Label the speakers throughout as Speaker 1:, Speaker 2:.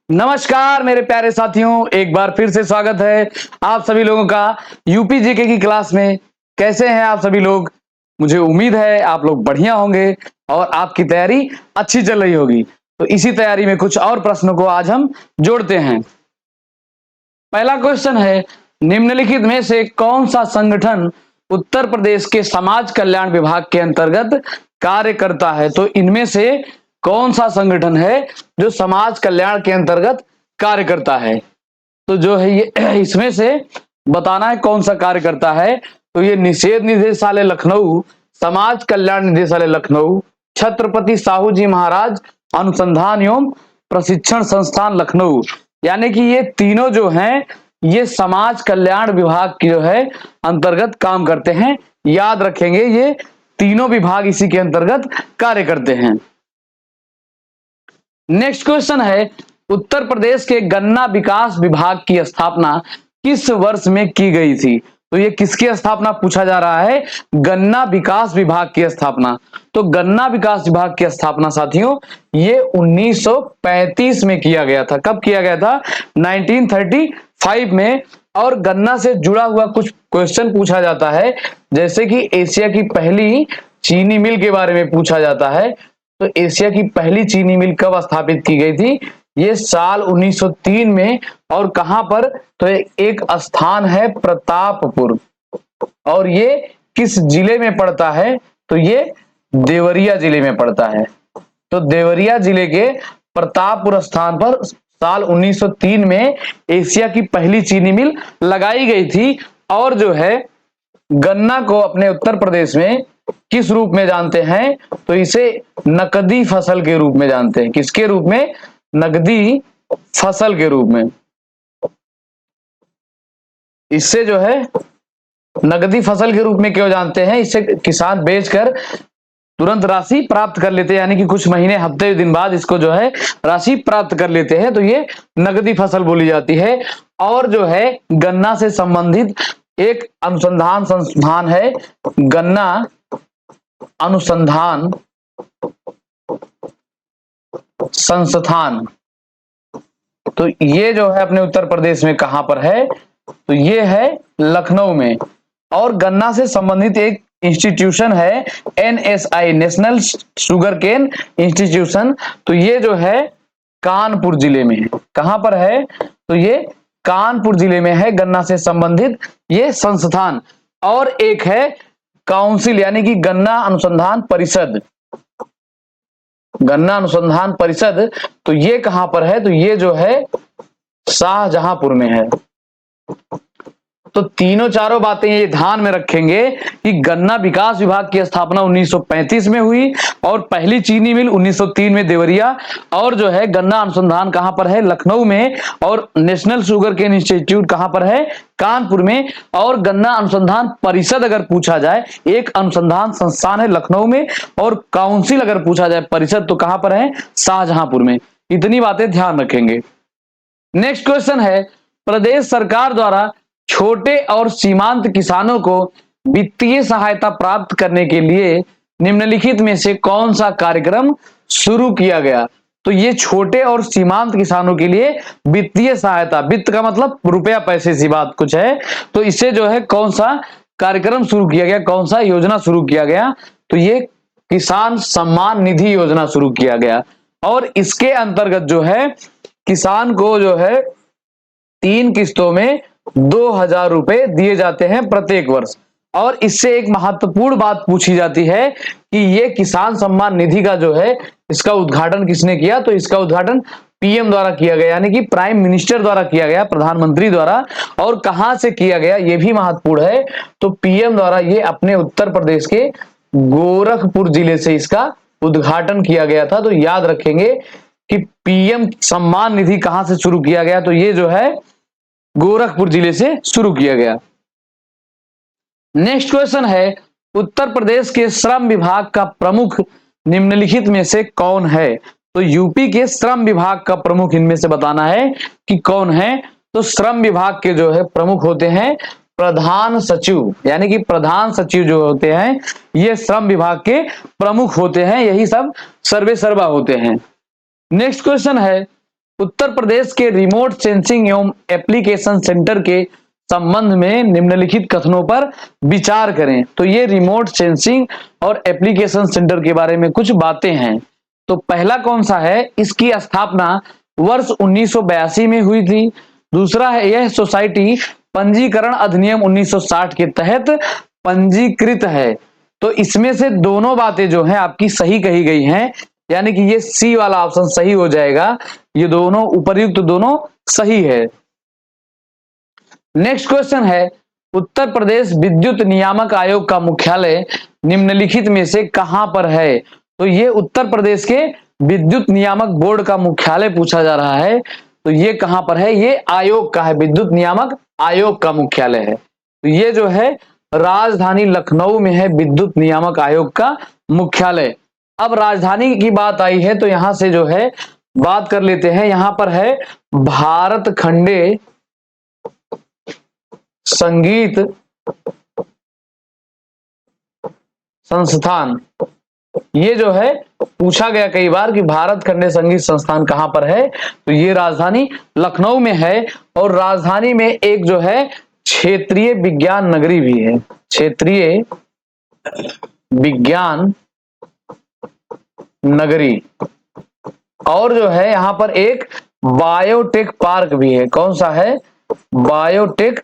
Speaker 1: नमस्कार मेरे प्यारे साथियों, एक बार फिर से स्वागत है आप सभी लोगों का यूपी जीके की क्लास में। कैसे हैं आप सभी लोग? मुझे उम्मीद है आप लोग बढ़िया होंगे और आपकी तैयारी अच्छी चल रही होगी। तो इसी तैयारी में कुछ और प्रश्नों को आज हम जोड़ते हैं। पहला क्वेश्चन है, निम्नलिखित में से कौन सा संगठन उत्तर प्रदेश के समाज कल्याण विभाग के अंतर्गत कार्य करता है? तो इनमें से कौन सा संगठन है जो समाज कल्याण के अंतर्गत कार्य करता है? तो जो है ये इसमें से बताना है कौन सा कार्य करता है। तो ये निषेध निदेशालय लखनऊ, समाज कल्याण निदेशालय लखनऊ, छत्रपति साहू जी महाराज अनुसंधान एवं प्रशिक्षण संस्थान लखनऊ, यानी कि ये तीनों जो हैं ये समाज कल्याण विभाग की जो है अंतर्गत काम करते हैं। याद रखेंगे ये तीनों विभाग इसी के अंतर्गत कार्य करते हैं। नेक्स्ट क्वेश्चन है, उत्तर प्रदेश के गन्ना विकास विभाग की स्थापना किस वर्ष में की गई थी? तो ये किसकी स्थापना पूछा जा रहा है? गन्ना विकास विभाग की स्थापना। तो गन्ना विकास विभाग की स्थापना साथियों ये 1935 में किया गया था। कब किया गया था? 1935 में। और गन्ना से जुड़ा हुआ कुछ क्वेश्चन पूछा जाता है, जैसे कि एशिया की पहली चीनी मिल के बारे में पूछा जाता है। तो एशिया की पहली चीनी मिल कब स्थापित की गई थी? ये साल 1903 में। और कहां पर? तो एक स्थान है प्रतापपुर। और ये किस जिले में पड़ता है? तो ये देवरिया जिले में पड़ता है। तो देवरिया जिले के प्रतापपुर स्थान पर साल 1903 में एशिया की पहली चीनी मिल लगाई गई थी। और जो है गन्ना को अपने उत्तर प्रदेश में किस रूप में जानते हैं? तो इसे नकदी फसल के रूप में जानते हैं। किसके रूप में? नकदी फसल के रूप में। इससे जो है नकदी फसल के रूप में क्यों जानते हैं? इससे किसान बेचकर तुरंत राशि प्राप्त कर लेते हैं, यानी कि कुछ महीने हफ्ते दिन बाद इसको जो है राशि प्राप्त कर लेते हैं। तो ये नकदी फसल बोली जाती है। और जो है गन्ना से संबंधित एक अनुसंधान संस्थान है, गन्ना अनुसंधान संस्थान। तो ये जो है अपने उत्तर प्रदेश में कहां पर है? तो ये है लखनऊ में। और गन्ना से संबंधित एक इंस्टीट्यूशन है NSI, national sugar cane institution. तो ये जो है कानपुर जिले में है। कहां पर है? तो ये कानपुर जिले में है गन्ना से संबंधित ये संस्थान। और एक है काउंसिल, यानी कि गन्ना अनुसंधान परिषद। गन्ना अनुसंधान परिषद, तो ये कहां पर है? तो ये जो है शाहजहांपुर में है। तो तीनों चारों बातें ये ध्यान में रखेंगे कि गन्ना विकास विभाग की स्थापना 1935 में हुई और पहली चीनी मिल 1903 में देवरिया। और जो है गन्ना अनुसंधान कहां पर है? लखनऊ में। और नेशनल शुगर केन इंस्टीट्यूट कहां पर है? कानपुर में। और गन्ना अनुसंधान परिषद अगर पूछा जाए, एक अनुसंधान संस्थान है लखनऊ में, और काउंसिल अगर पूछा जाए परिषद, तो कहां पर है? शाहजहांपुर में। इतनी बातें ध्यान रखेंगे। नेक्स्ट क्वेश्चन है, प्रदेश सरकार द्वारा छोटे और सीमांत किसानों को वित्तीय सहायता प्राप्त करने के लिए निम्नलिखित में से कौन सा कार्यक्रम शुरू किया गया? तो ये छोटे और सीमांत किसानों के लिए वित्तीय सहायता, वित्त का मतलब रुपया पैसे सी बात कुछ है। तो इससे जो है कौन सा कार्यक्रम शुरू किया गया, कौन सा योजना शुरू किया गया? तो ये किसान सम्मान निधि योजना शुरू किया गया। और इसके अंतर्गत जो है किसान को जो है 3 किस्तों में 2000 रुपए दिए जाते हैं प्रत्येक वर्ष। और इससे एक महत्वपूर्ण बात पूछी जाती है कि ये किसान सम्मान निधि का जो है इसका उद्घाटन किसने किया? तो इसका उद्घाटन पीएम द्वारा किया गया, यानी कि प्राइम मिनिस्टर द्वारा किया गया, प्रधानमंत्री द्वारा। और कहां से किया गया ये भी महत्वपूर्ण है। तो पीएम द्वारा ये अपने उत्तर प्रदेश के गोरखपुर जिले से इसका उद्घाटन किया गया था। तो याद रखेंगे कि पीएम सम्मान निधि कहां से शुरू किया गया? तो ये जो है गोरखपुर जिले से शुरू किया गया। नेक्स्ट क्वेश्चन है, उत्तर प्रदेश के श्रम विभाग का प्रमुख निम्नलिखित में से कौन है? तो यूपी के श्रम विभाग का प्रमुख इनमें से बताना है कि कौन है। तो श्रम विभाग के जो है प्रमुख होते हैं प्रधान सचिव, यानी कि प्रधान सचिव जो होते हैं ये श्रम विभाग के प्रमुख होते हैं। यही सब सर्वे सर्वा होते हैं। नेक्स्ट क्वेश्चन है, उत्तर प्रदेश के रिमोट सेंसिंग एवं एप्लीकेशन सेंटर के संबंध में निम्नलिखित कथनों पर विचार करें। तो ये रिमोट सेंसिंग और एप्लीकेशन सेंटर के बारे में कुछ बातें हैं। तो पहला कौन सा है, इसकी स्थापना वर्ष 1982 में हुई थी। दूसरा है, यह सोसाइटी पंजीकरण अधिनियम 1960 के तहत पंजीकृत है। तो इसमें से दोनों बातें जो हैं आपकी सही कही गई हैं, यानी कि ये सी वाला ऑप्शन सही हो जाएगा। ये दोनों उपर्युक्त दोनों सही है। नेक्स्ट क्वेश्चन है, उत्तर प्रदेश विद्युत नियामक आयोग का मुख्यालय निम्नलिखित में से कहां पर है। तो ये उत्तर प्रदेश के विद्युत नियामक बोर्ड का मुख्यालय पूछा जा रहा है। तो ये कहां पर है, ये आयोग का है, विद्युत नियामक आयोग का मुख्यालय है। तो ये जो है राजधानी लखनऊ में है विद्युत नियामक आयोग का मुख्यालय। अब राजधानी की बात आई है तो यहां से जो है बात कर लेते हैं। यहां पर है भारत खंडे संगीत संस्थान। ये जो है पूछा गया कई बार कि भारत खंडे संगीत संस्थान कहां पर है। तो ये राजधानी लखनऊ में है। और राजधानी में एक जो है क्षेत्रीय विज्ञान नगरी भी है, क्षेत्रीय विज्ञान नगरी। और जो है यहां पर एक बायोटेक पार्क भी है। कौन सा है, बायोटेक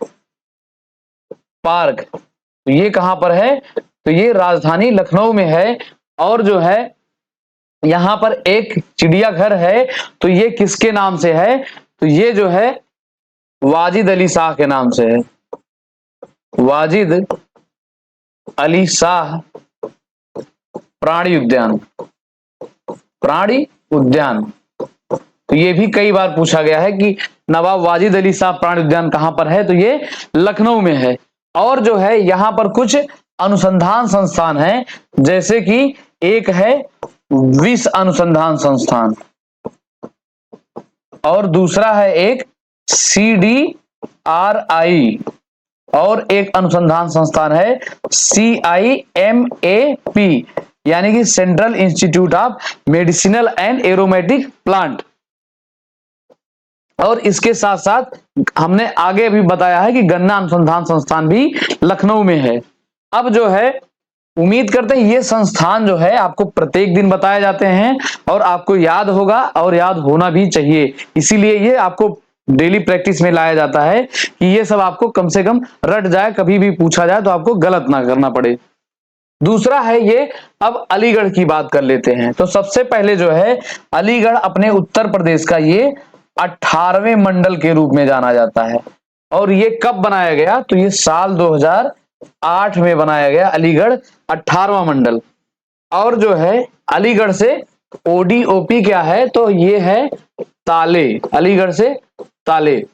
Speaker 1: पार्क। तो ये कहां पर है, तो ये राजधानी लखनऊ में है। और जो है यहां पर एक चिड़ियाघर है। तो ये किसके नाम से है, तो ये जो है वाजिद अली शाह के नाम से है, वाजिद अली शाह प्राणी उद्यान, प्राणी उद्यान। तो ये भी कई बार पूछा गया है कि नवाब वाजिद अली शाह प्राणी उद्यान कहां पर है। तो ये लखनऊ में है। और जो है यहां पर कुछ अनुसंधान संस्थान हैं, जैसे कि एक है विश्व अनुसंधान संस्थान और दूसरा है एक CDRI और एक अनुसंधान संस्थान है CIMAP, यानी कि central institute of medicinal and aromatic plant. और इसके साथ साथ हमने आगे भी बताया है कि गन्ना अनुसंधान संस्थान भी लखनऊ में है। अब जो है उम्मीद करते हैं ये संस्थान जो है आपको प्रत्येक दिन बताए जाते हैं और आपको याद होगा और याद होना भी चाहिए। इसीलिए ये आपको डेली प्रैक्टिस में लाया जाता है कि ये सब आपको कम से कम रट जाए, कभी भी पूछा जाए तो आपको गलत ना करना पड़े। दूसरा है ये, अब अलीगढ़ की बात कर लेते हैं। तो सबसे पहले जो है अलीगढ़ अपने उत्तर प्रदेश का ये 18वें मंडल के रूप में जाना जाता है। और ये कब बनाया गया, तो ये साल 2008 में बनाया गया अलीगढ़ 18वां मंडल। और जो है अलीगढ़ से ODOP क्या है, तो ये है ताले, अलीगढ़ से ताले।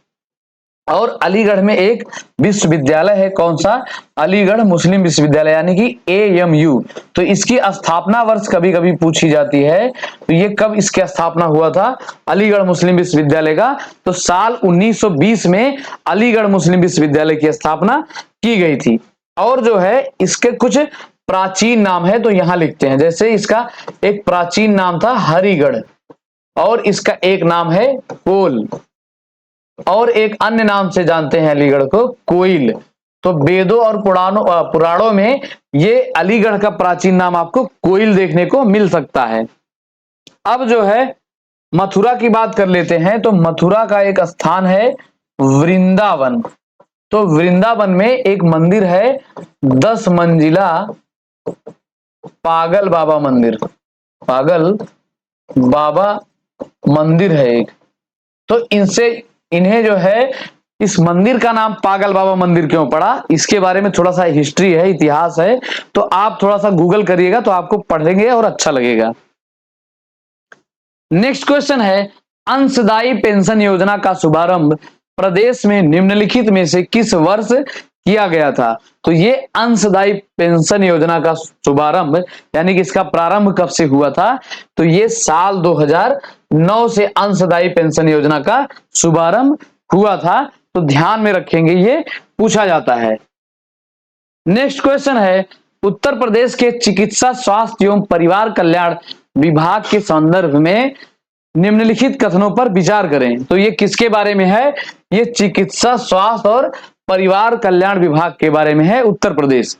Speaker 1: और अलीगढ़ में एक विश्वविद्यालय है, कौन सा, अलीगढ़ मुस्लिम विश्वविद्यालय, यानी कि AMU। तो इसकी स्थापना वर्ष कभी कभी पूछी जाती है। तो ये कब इसकी स्थापना हुआ था अलीगढ़ मुस्लिम विश्वविद्यालय का, तो साल 1920 में अलीगढ़ मुस्लिम विश्वविद्यालय की स्थापना की गई थी। और जो है इसके कुछ प्राचीन नाम है, तो यहां लिखते हैं। जैसे इसका एक प्राचीन नाम था हरिगढ़, और इसका एक नाम है कोल, और एक अन्य नाम से जानते हैं अलीगढ़ को, कोइल। तो वेदों और पुराणों में ये अलीगढ़ का प्राचीन नाम आपको कोइल देखने को मिल सकता है। अब जो है मथुरा की बात कर लेते हैं। तो मथुरा का एक स्थान है वृंदावन। तो वृंदावन में एक मंदिर है 10 मंजिला पागल बाबा मंदिर, पागल बाबा मंदिर है एक। तो इन्हें जो है इस मंदिर का नाम पागल बाबा मंदिर क्यों पड़ा, इसके बारे में थोड़ा सा हिस्ट्री है, इतिहास है। तो आप थोड़ा सा गूगल करिएगा तो आपको पढ़ेंगे और अच्छा लगेगा। नेक्स्ट क्वेश्चन है, अंशदायी पेंशन योजना का शुभारंभ प्रदेश में निम्नलिखित में से किस वर्ष किया गया था। तो ये अंशदायी पेंशन योजना का शुभारंभ यानी कि इसका प्रारंभ कब से हुआ था, तो ये साल 2009 से अंशदायी पेंशन योजना का शुभारंभ हुआ था। तो ध्यान में रखेंगे, ये पूछा जाता है। नेक्स्ट क्वेश्चन है, उत्तर प्रदेश के चिकित्सा स्वास्थ्य एवं परिवार कल्याण विभाग के संदर्भ में निम्नलिखित कथनों पर विचार करें। तो ये किसके बारे में है? ये चिकित्सा, स्वास्थ्य और परिवार कल्याण विभाग के बारे में है, उत्तर प्रदेश।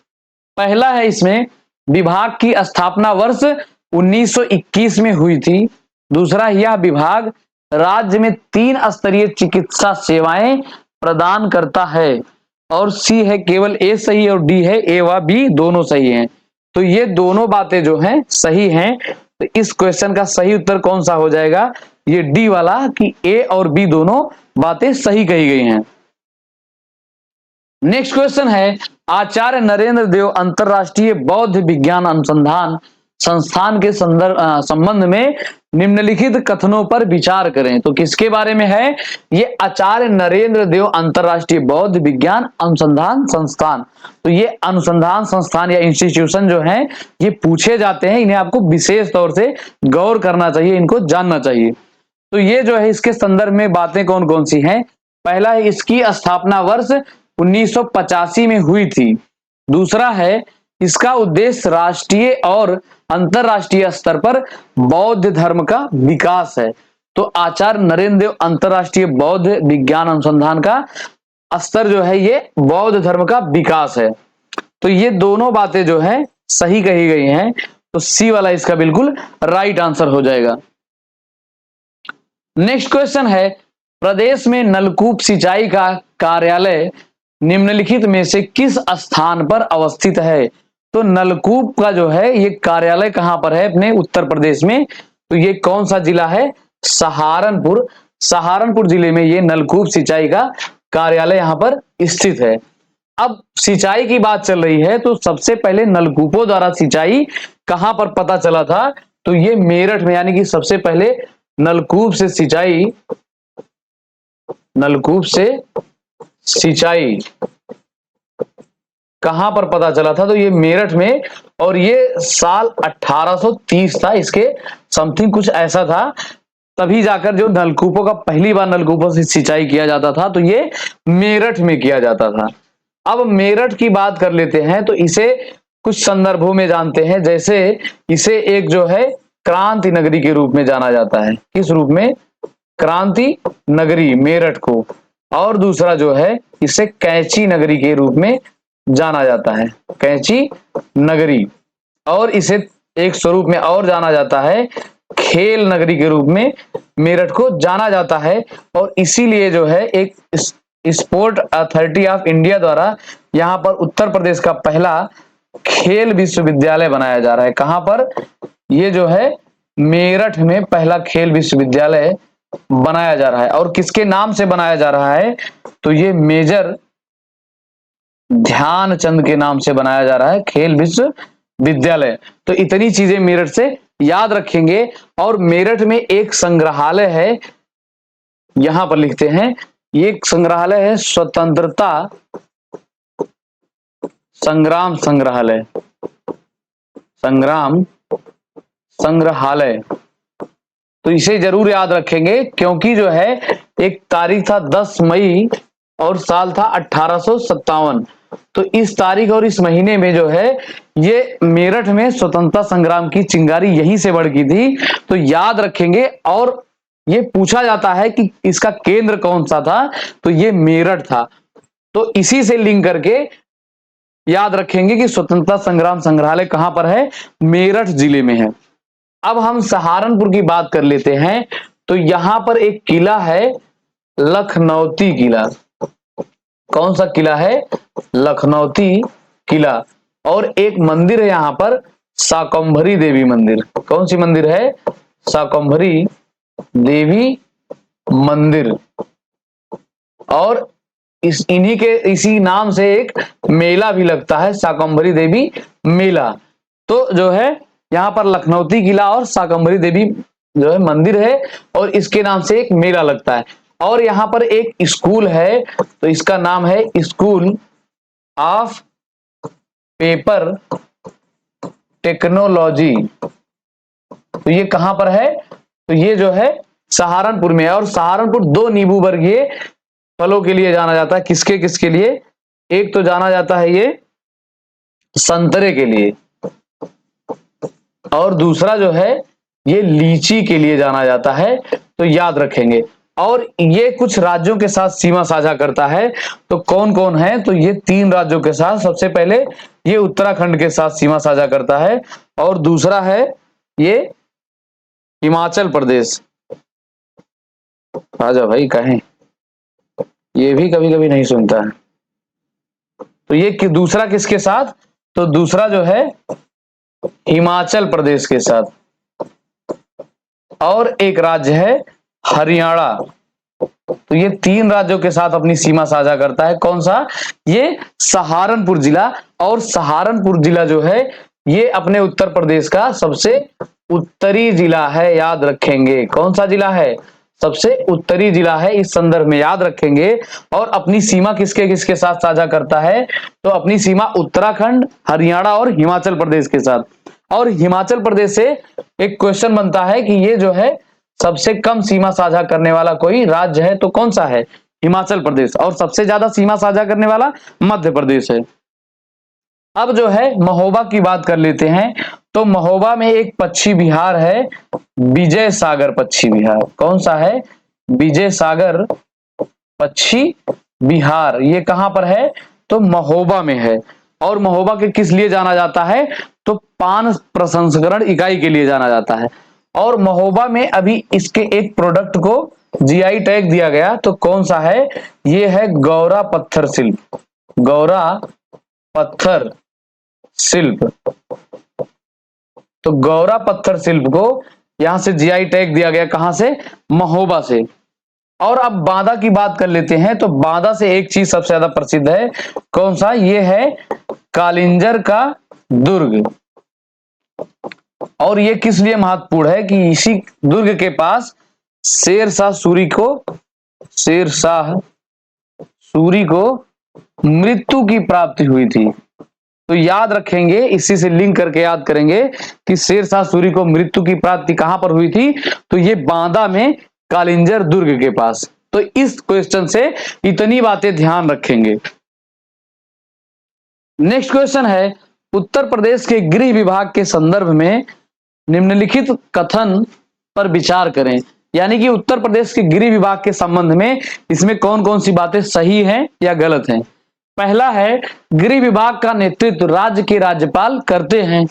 Speaker 1: पहला है इसमें, विभाग की स्थापना वर्ष 1921 में हुई थी। दूसरा, यह विभाग राज्य में 3 स्तरीय चिकित्सा सेवाएं प्रदान करता है। और सी है केवल ए सही और डी है ए व बी दोनों सही हैं। तो ये दोनों बातें जो हैं सही हैं। तो इस क्वेश्चन का सही उत्तर कौन सा हो जाएगा? ये डी वाला, कि ए और बी दोनों बातें सही कही गई हैं। नेक्स्ट क्वेश्चन है, आचार्य नरेंद्र देव अंतरराष्ट्रीय बौद्ध विज्ञान अनुसंधान संस्थान के संबंध में निम्नलिखित कथनों पर विचार करें। तो किसके बारे में है? ये आचार्य नरेंद्र देव अंतरराष्ट्रीय बौद्ध विज्ञान अनुसंधान संस्थान। तो ये अनुसंधान संस्थान या इंस्टीट्यूशन जो है ये पूछे जाते हैं, इन्हें आपको विशेष तौर से गौर करना चाहिए, इनको जानना चाहिए। तो ये जो है इसके संदर्भ में बातें कौन कौन सी हैं? पहला है, इसकी स्थापना वर्ष 1985 में हुई थी। दूसरा है, इसका उद्देश्य राष्ट्रीय और अंतरराष्ट्रीय स्तर पर बौद्ध धर्म का विकास है। तो आचार्य नरेंद्र देव अंतरराष्ट्रीय बौद्ध विज्ञान अनुसंधान का स्तर जो है ये बौद्ध धर्म का विकास है। तो ये दोनों बातें जो है सही कही गई हैं। तो सी वाला इसका बिल्कुल राइट आंसर हो जाएगा। नेक्स्ट क्वेश्चन है, प्रदेश में नलकूप सिंचाई का कार्यालय निम्नलिखित में से किस स्थान पर अवस्थित है? तो नलकूप का जो है ये कार्यालय कहां पर है? अपने उत्तर प्रदेश में। तो ये कौन सा जिला है? सहारनपुर। सहारनपुर जिले में ये नलकूप सिंचाई का कार्यालय यहां पर स्थित है। अब सिंचाई की बात चल रही है, तो सबसे पहले नलकूपों द्वारा सिंचाई कहां पर पता चला था? तो ये मेरठ में, यानी कि सबसे पहले नलकूप से सिंचाई कहां पर पता चला था? तो ये मेरठ में, और ये साल 1830 था, इसके समथिंग कुछ ऐसा था। तभी जाकर जो नलकूपों का पहली बार नलकूपों से सिंचाई किया जाता था, तो ये मेरठ में किया जाता था। अब मेरठ की बात कर लेते हैं, तो इसे कुछ संदर्भों में जानते हैं। जैसे इसे एक जो है क्रांति नगरी के रूप में जाना जाता है। किस रूप में? क्रांति नगरी, मेरठ को। और दूसरा जो है इसे कैंची नगरी के रूप में जाना जाता है, कैंची नगरी। और इसे एक स्वरूप में और जाना जाता है, खेल नगरी के रूप में मेरठ को जाना जाता है। और इसीलिए जो है एक स्पोर्ट अथॉरिटी ऑफ इंडिया द्वारा यहाँ पर उत्तर प्रदेश का पहला खेल विश्वविद्यालय बनाया जा रहा है। कहां पर? ये जो है मेरठ में पहला खेल विश्वविद्यालय बनाया जा रहा है। और किसके नाम से बनाया जा रहा है? तो ये मेजर ध्यानचंद के नाम से बनाया जा रहा है खेल विश्वविद्यालय। तो इतनी चीजें मेरठ से याद रखेंगे। और मेरठ में एक संग्रहालय है, यहां पर लिखते हैं, एक संग्रहालय है स्वतंत्रता संग्राम संग्रहालय, संग्राम संग्रहालय। तो इसे जरूर याद रखेंगे, क्योंकि जो है एक तारीख था 10 मई और साल था 1857। तो इस तारीख और इस महीने में जो है ये मेरठ में स्वतंत्रता संग्राम की चिंगारी यहीं से भड़की थी। तो याद रखेंगे। और ये पूछा जाता है कि इसका केंद्र कौन सा था? तो ये मेरठ था। तो इसी से लिंक करके याद रखेंगे कि स्वतंत्रता संग्राम संग्रहालय कहां पर है? मेरठ जिले में है। अब हम सहारनपुर की बात कर लेते हैं। तो यहां पर एक किला है, लखनौती किला। कौन सा किला है? लखनौती किला। और एक मंदिर है यहां पर, शाकंभरी देवी मंदिर। कौन सी मंदिर है? शाकंभरी देवी मंदिर। और इसी नाम से एक मेला भी लगता है, शाकंभरी देवी मेला। तो जो है यहाँ पर लखनौती किला और शाकंभरी देवी जो है मंदिर है, और इसके नाम से एक मेला लगता है। और यहाँ पर एक स्कूल है, तो इसका नाम है स्कूल ऑफ पेपर टेक्नोलॉजी। तो ये कहां पर है? तो ये जो है सहारनपुर में है। और सहारनपुर 2 नींबू वर्गीय फलों के लिए जाना जाता है। किसके किसके लिए? एक तो जाना जाता है ये संतरे के लिए, और दूसरा जो है ये लीची के लिए जाना जाता है, तो याद रखेंगे। और ये कुछ राज्यों के साथ सीमा साझा करता है, तो कौन कौन है? तो ये 3 राज्यों के साथ। सबसे पहले ये उत्तराखंड के साथ सीमा साझा करता है, और दूसरा है ये हिमाचल प्रदेश। आजा भाई, कहें ये भी कभी कभी नहीं सुनता है। तो ये दूसरा किसके साथ? तो दूसरा जो है हिमाचल प्रदेश के साथ, और एक राज्य है हरियाणा। तो ये 3 राज्यों के साथ अपनी सीमा साझा करता है। कौन सा? ये सहारनपुर जिला। और सहारनपुर जिला जो है ये अपने उत्तर प्रदेश का सबसे उत्तरी जिला है, याद रखेंगे। कौन सा जिला है? सबसे उत्तरी जिला है, इस संदर्भ में याद रखेंगे। और अपनी सीमा किसके किसके साथ साझा करता है? तो अपनी सीमा उत्तराखंड, हरियाणा और हिमाचल प्रदेश के साथ। और हिमाचल प्रदेश से एक क्वेश्चन बनता है कि ये जो है सबसे कम सीमा साझा करने वाला कोई राज्य है, तो कौन सा है? हिमाचल प्रदेश। और सबसे ज्यादा सीमा साझा करने वाला मध्य प्रदेश है। अब जो है महोबा की बात कर लेते हैं। तो महोबा में एक पक्षी विहार है, विजय सागर पक्षी विहार। कौन सा है? विजय सागर पक्षी विहार। ये कहां पर है? तो महोबा में है। और महोबा के किस लिए जाना जाता है? तो पान प्रसंस्करण इकाई के लिए जाना जाता है। और महोबा में अभी इसके एक प्रोडक्ट को जीआई टैग दिया गया, तो कौन सा है? ये है गौरा पत्थर शिल्प। गौरा पत्थर शिल्प। तो गौरा पत्थर शिल्प को यहां से जीआई टैग दिया गया। कहां से? महोबा से। और अब बांदा की बात कर लेते हैं। तो बांदा से एक चीज सबसे ज्यादा प्रसिद्ध है। कौन सा? ये है कालिंजर का दुर्ग। और ये किस लिए महत्वपूर्ण है? कि इसी दुर्ग के पास शेरशाह सूरी को मृत्यु की प्राप्ति हुई थी। तो याद रखेंगे, इसी से लिंक करके याद करेंगे कि शेरशाह सूरी को मृत्यु की प्राप्ति कहां पर हुई थी? तो ये बांदा में कालिंजर दुर्ग के पास। तो इस क्वेश्चन से इतनी बातें ध्यान रखेंगे। नेक्स्ट क्वेश्चन है, उत्तर प्रदेश के गृह विभाग के संदर्भ में निम्नलिखित कथन पर विचार करें। यानी कि उत्तर प्रदेश के गृह विभाग के संबंध में इसमें कौन कौन सी बातें सही हैं या गलत हैं। पहला है, गृह विभाग का नेतृत्व राज्य के राज्यपाल करते हैं।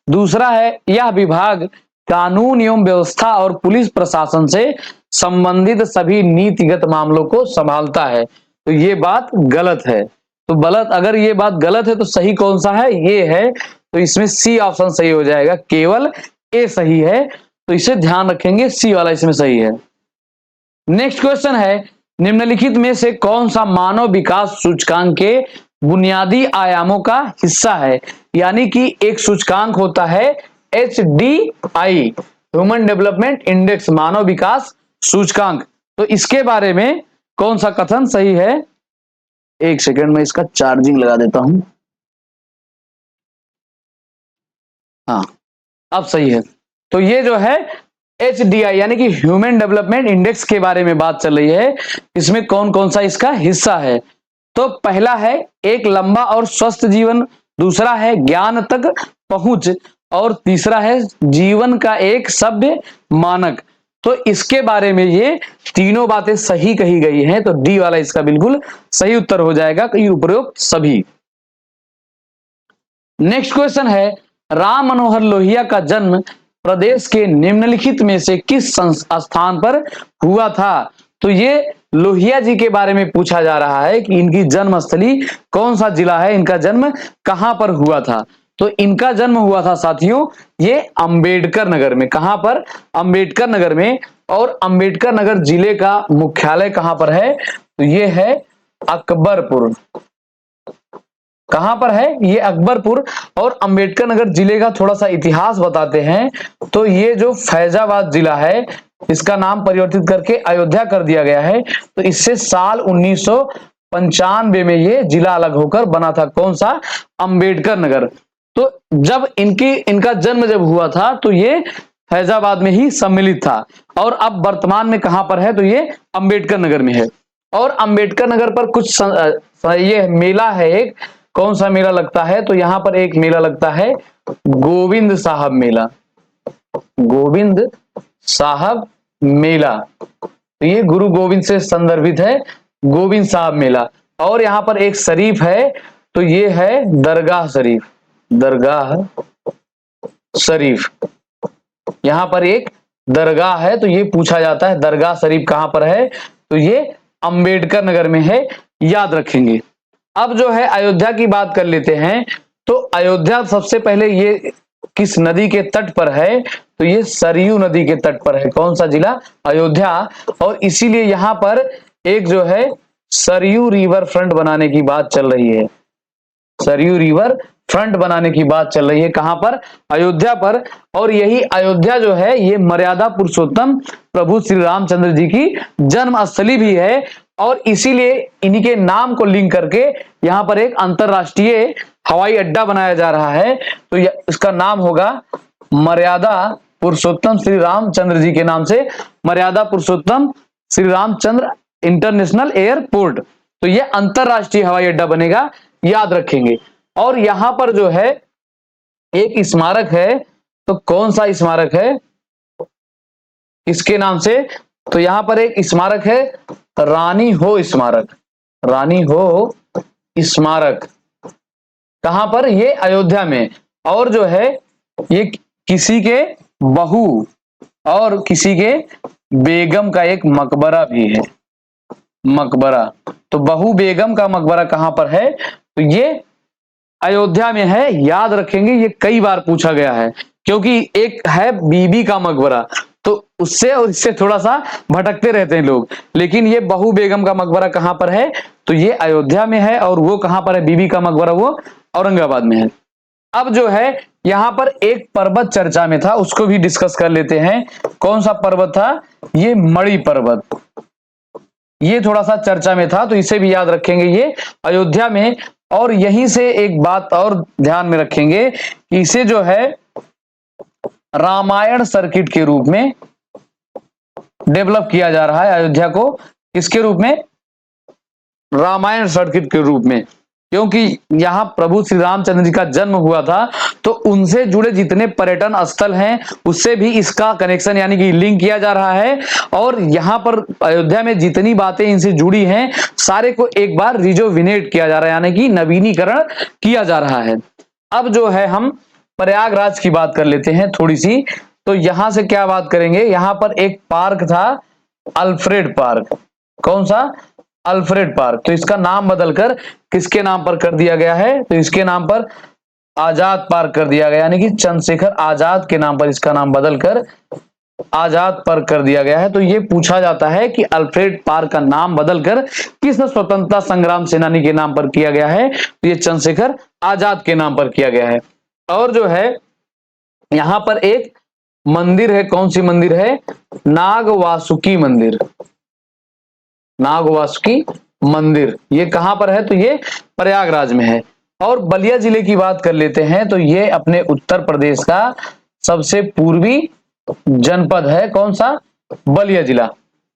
Speaker 1: दूसरा है, यह विभाग कानून एवं व्यवस्था और पुलिस प्रशासन से संबंधित सभी नीतिगत मामलों को संभालता है। तो ये बात गलत है। तो गलत, अगर ये बात गलत है तो सही कौन सा है? ये है। तो इसमें सी ऑप्शन सही हो जाएगा, केवल ए सही है। तो इसे ध्यान रखेंगे, सी वाला इसमें सही है। नेक्स्ट क्वेश्चन है, निम्नलिखित में से कौन सा मानव विकास सूचकांक के बुनियादी आयामों का हिस्सा है। यानी कि एक सूचकांक होता है HDI, ह्यूमन डेवलपमेंट इंडेक्स, मानव विकास सूचकांक। तो इसके बारे में कौन सा कथन सही है? एक सेकंड में इसका चार्जिंग लगा देता हूं। हाँ, अब सही है। तो ये जो है HDI यानी कि ह्यूमन डेवलपमेंट इंडेक्स के बारे में बात चल रही है। इसमें कौन कौन सा इसका हिस्सा है? तो पहला है एक लंबा और स्वस्थ जीवन, दूसरा है ज्ञान तक पहुंच, और तीसरा है जीवन का एक सभ्य मानक। तो इसके बारे में ये तीनों बातें सही कही गई हैं। तो डी वाला इसका बिल्कुल सही उत्तर हो जाएगा, कि उपरोक्त सभी। नेक्स्ट क्वेश्चन है, राम मनोहर लोहिया का जन्म प्रदेश के निम्नलिखित में से किस स्थान पर हुआ था। तो ये लोहिया जी के बारे में पूछा जा रहा है कि इनकी जन्मस्थली कौन सा जिला है, इनका जन्म कहां पर हुआ था। तो इनका जन्म हुआ था साथियों ये अंबेडकर नगर में। कहां पर? अंबेडकर नगर में। और अंबेडकर नगर जिले का मुख्यालय कहां पर है? तो ये है अकबरपुर। कहां पर है? ये अकबरपुर। और अंबेडकर नगर जिले का थोड़ा सा इतिहास बताते हैं। तो ये जो फैजाबाद जिला है, इसका नाम परिवर्तित करके अयोध्या कर दिया गया है। तो इससे साल 1995 में ये जिला अलग होकर बना था। कौन सा? अंबेडकर नगर। तो जब इनका जन्म जब हुआ था तो ये फैजाबाद में ही सम्मिलित था। और अब वर्तमान में कहां पर है? तो ये अंबेडकर नगर में है। और अंबेडकर नगर पर कुछ ये मेला है एक। कौन सा मेला लगता है? तो यहां पर एक मेला लगता है गोविंद साहब मेला। गोविंद साहब मेला। तो ये गुरु गोविंद से संदर्भित है, गोविंद साहब मेला। और यहां पर एक शरीफ है, तो ये है दरगाह शरीफ, दरगाह शरीफ। यहां पर एक दरगाह है, तो ये पूछा जाता है दरगाह शरीफ कहां पर है, तो ये अंबेडकर नगर में है, याद रखेंगे। अब जो है अयोध्या की बात कर लेते हैं। तो अयोध्या सबसे पहले ये किस नदी के तट पर है, तो ये सरयू नदी के तट पर है। कौन सा जिला? अयोध्या। और इसीलिए यहां पर एक जो है सरयू रिवर फ्रंट बनाने की बात चल रही है, सरयू रिवर फ्रंट बनाने की बात चल रही है। कहां पर? अयोध्या पर। और यही अयोध्या जो है ये मर्यादा पुरुषोत्तम प्रभु श्री रामचंद्र जी की जन्म स्थली भी है। और इसीलिए इन्हीं के नाम को लिंक करके यहां पर एक अंतरराष्ट्रीय हवाई अड्डा बनाया जा रहा है। तो इसका नाम होगा मर्यादा पुरुषोत्तम श्री रामचंद्र जी के नाम से, मर्यादा पुरुषोत्तम श्री रामचंद्र इंटरनेशनल एयरपोर्ट। तो यह अंतरराष्ट्रीय हवाई अड्डा बनेगा, याद रखेंगे। और यहां पर जो है एक स्मारक है, तो कौन सा स्मारक है इसके नाम से? तो यहां पर एक स्मारक है रानी हो स्मारक, रानी हो स्मारक। कहां पर? ये अयोध्या में। और जो है ये किसी के बहू और किसी के बेगम का एक मकबरा भी है, मकबरा। तो बहू बेगम का मकबरा कहां पर है? तो ये अयोध्या में है, याद रखेंगे। ये कई बार पूछा गया है, क्योंकि एक है बीबी का मकबरा, तो उससे और इससे थोड़ा सा भटकते रहते हैं लोग। लेकिन ये बहू बेगम का मकबरा कहां पर है? तो ये अयोध्या में है। और वो कहां पर है बीबी का मकबरा? वो औरंगाबाद में है। अब जो है यहां पर एक पर्वत चर्चा में था, उसको भी डिस्कस कर लेते हैं। कौन सा पर्वत था? ये मणि पर्वत, ये थोड़ा सा चर्चा में था, तो इसे भी याद रखेंगे, ये अयोध्या में। और यहीं से एक बात और ध्यान में रखेंगे कि इसे जो है रामायण सर्किट के रूप में डेवलप किया जा रहा है अयोध्या को। किसके रूप में? रामायण सर्किट के रूप में। क्योंकि यहां प्रभु श्री रामचंद्र जी का जन्म हुआ था, तो उनसे जुड़े जितने पर्यटन स्थल हैं उससे भी इसका कनेक्शन यानी कि लिंक किया जा रहा है। और यहां पर अयोध्या में जितनी बातें इनसे जुड़ी हैं सारे को एक बार रिजोविनेट किया जा रहा है, यानी कि नवीनीकरण किया जा रहा है। अब जो है हम प्रयागराज की बात कर लेते हैं थोड़ी सी। तो यहां से क्या बात करेंगे? यहां पर एक पार्क था, अल्फ्रेड पार्क। कौन सा? Alfred park. तो इसका नाम बदलकर किसके नाम पर कर दिया गया है? तो इसके नाम पर आजाद पार्क कर दिया गया, यानी कि चंद्रशेखर आजाद के नाम पर इसका नाम बदलकर आजाद पार्क कर दिया गया है। तो ये पूछा जाता है कि अल्फ्रेड पार्क का नाम बदलकर किस स्वतंत्रता संग्राम सेनानी के नाम पर किया गया है? तो ये चंद्रशेखर आजाद के नाम पर किया गया है। और जो है यहां पर एक मंदिर है, कौन सी मंदिर है? नागवासुकी मंदिर, नागवासुकी मंदिर। ये कहां पर है? तो ये प्रयागराज में है। और बलिया जिले की बात कर लेते हैं, तो ये अपने उत्तर प्रदेश का सबसे पूर्वी जनपद है। कौन सा? बलिया जिला।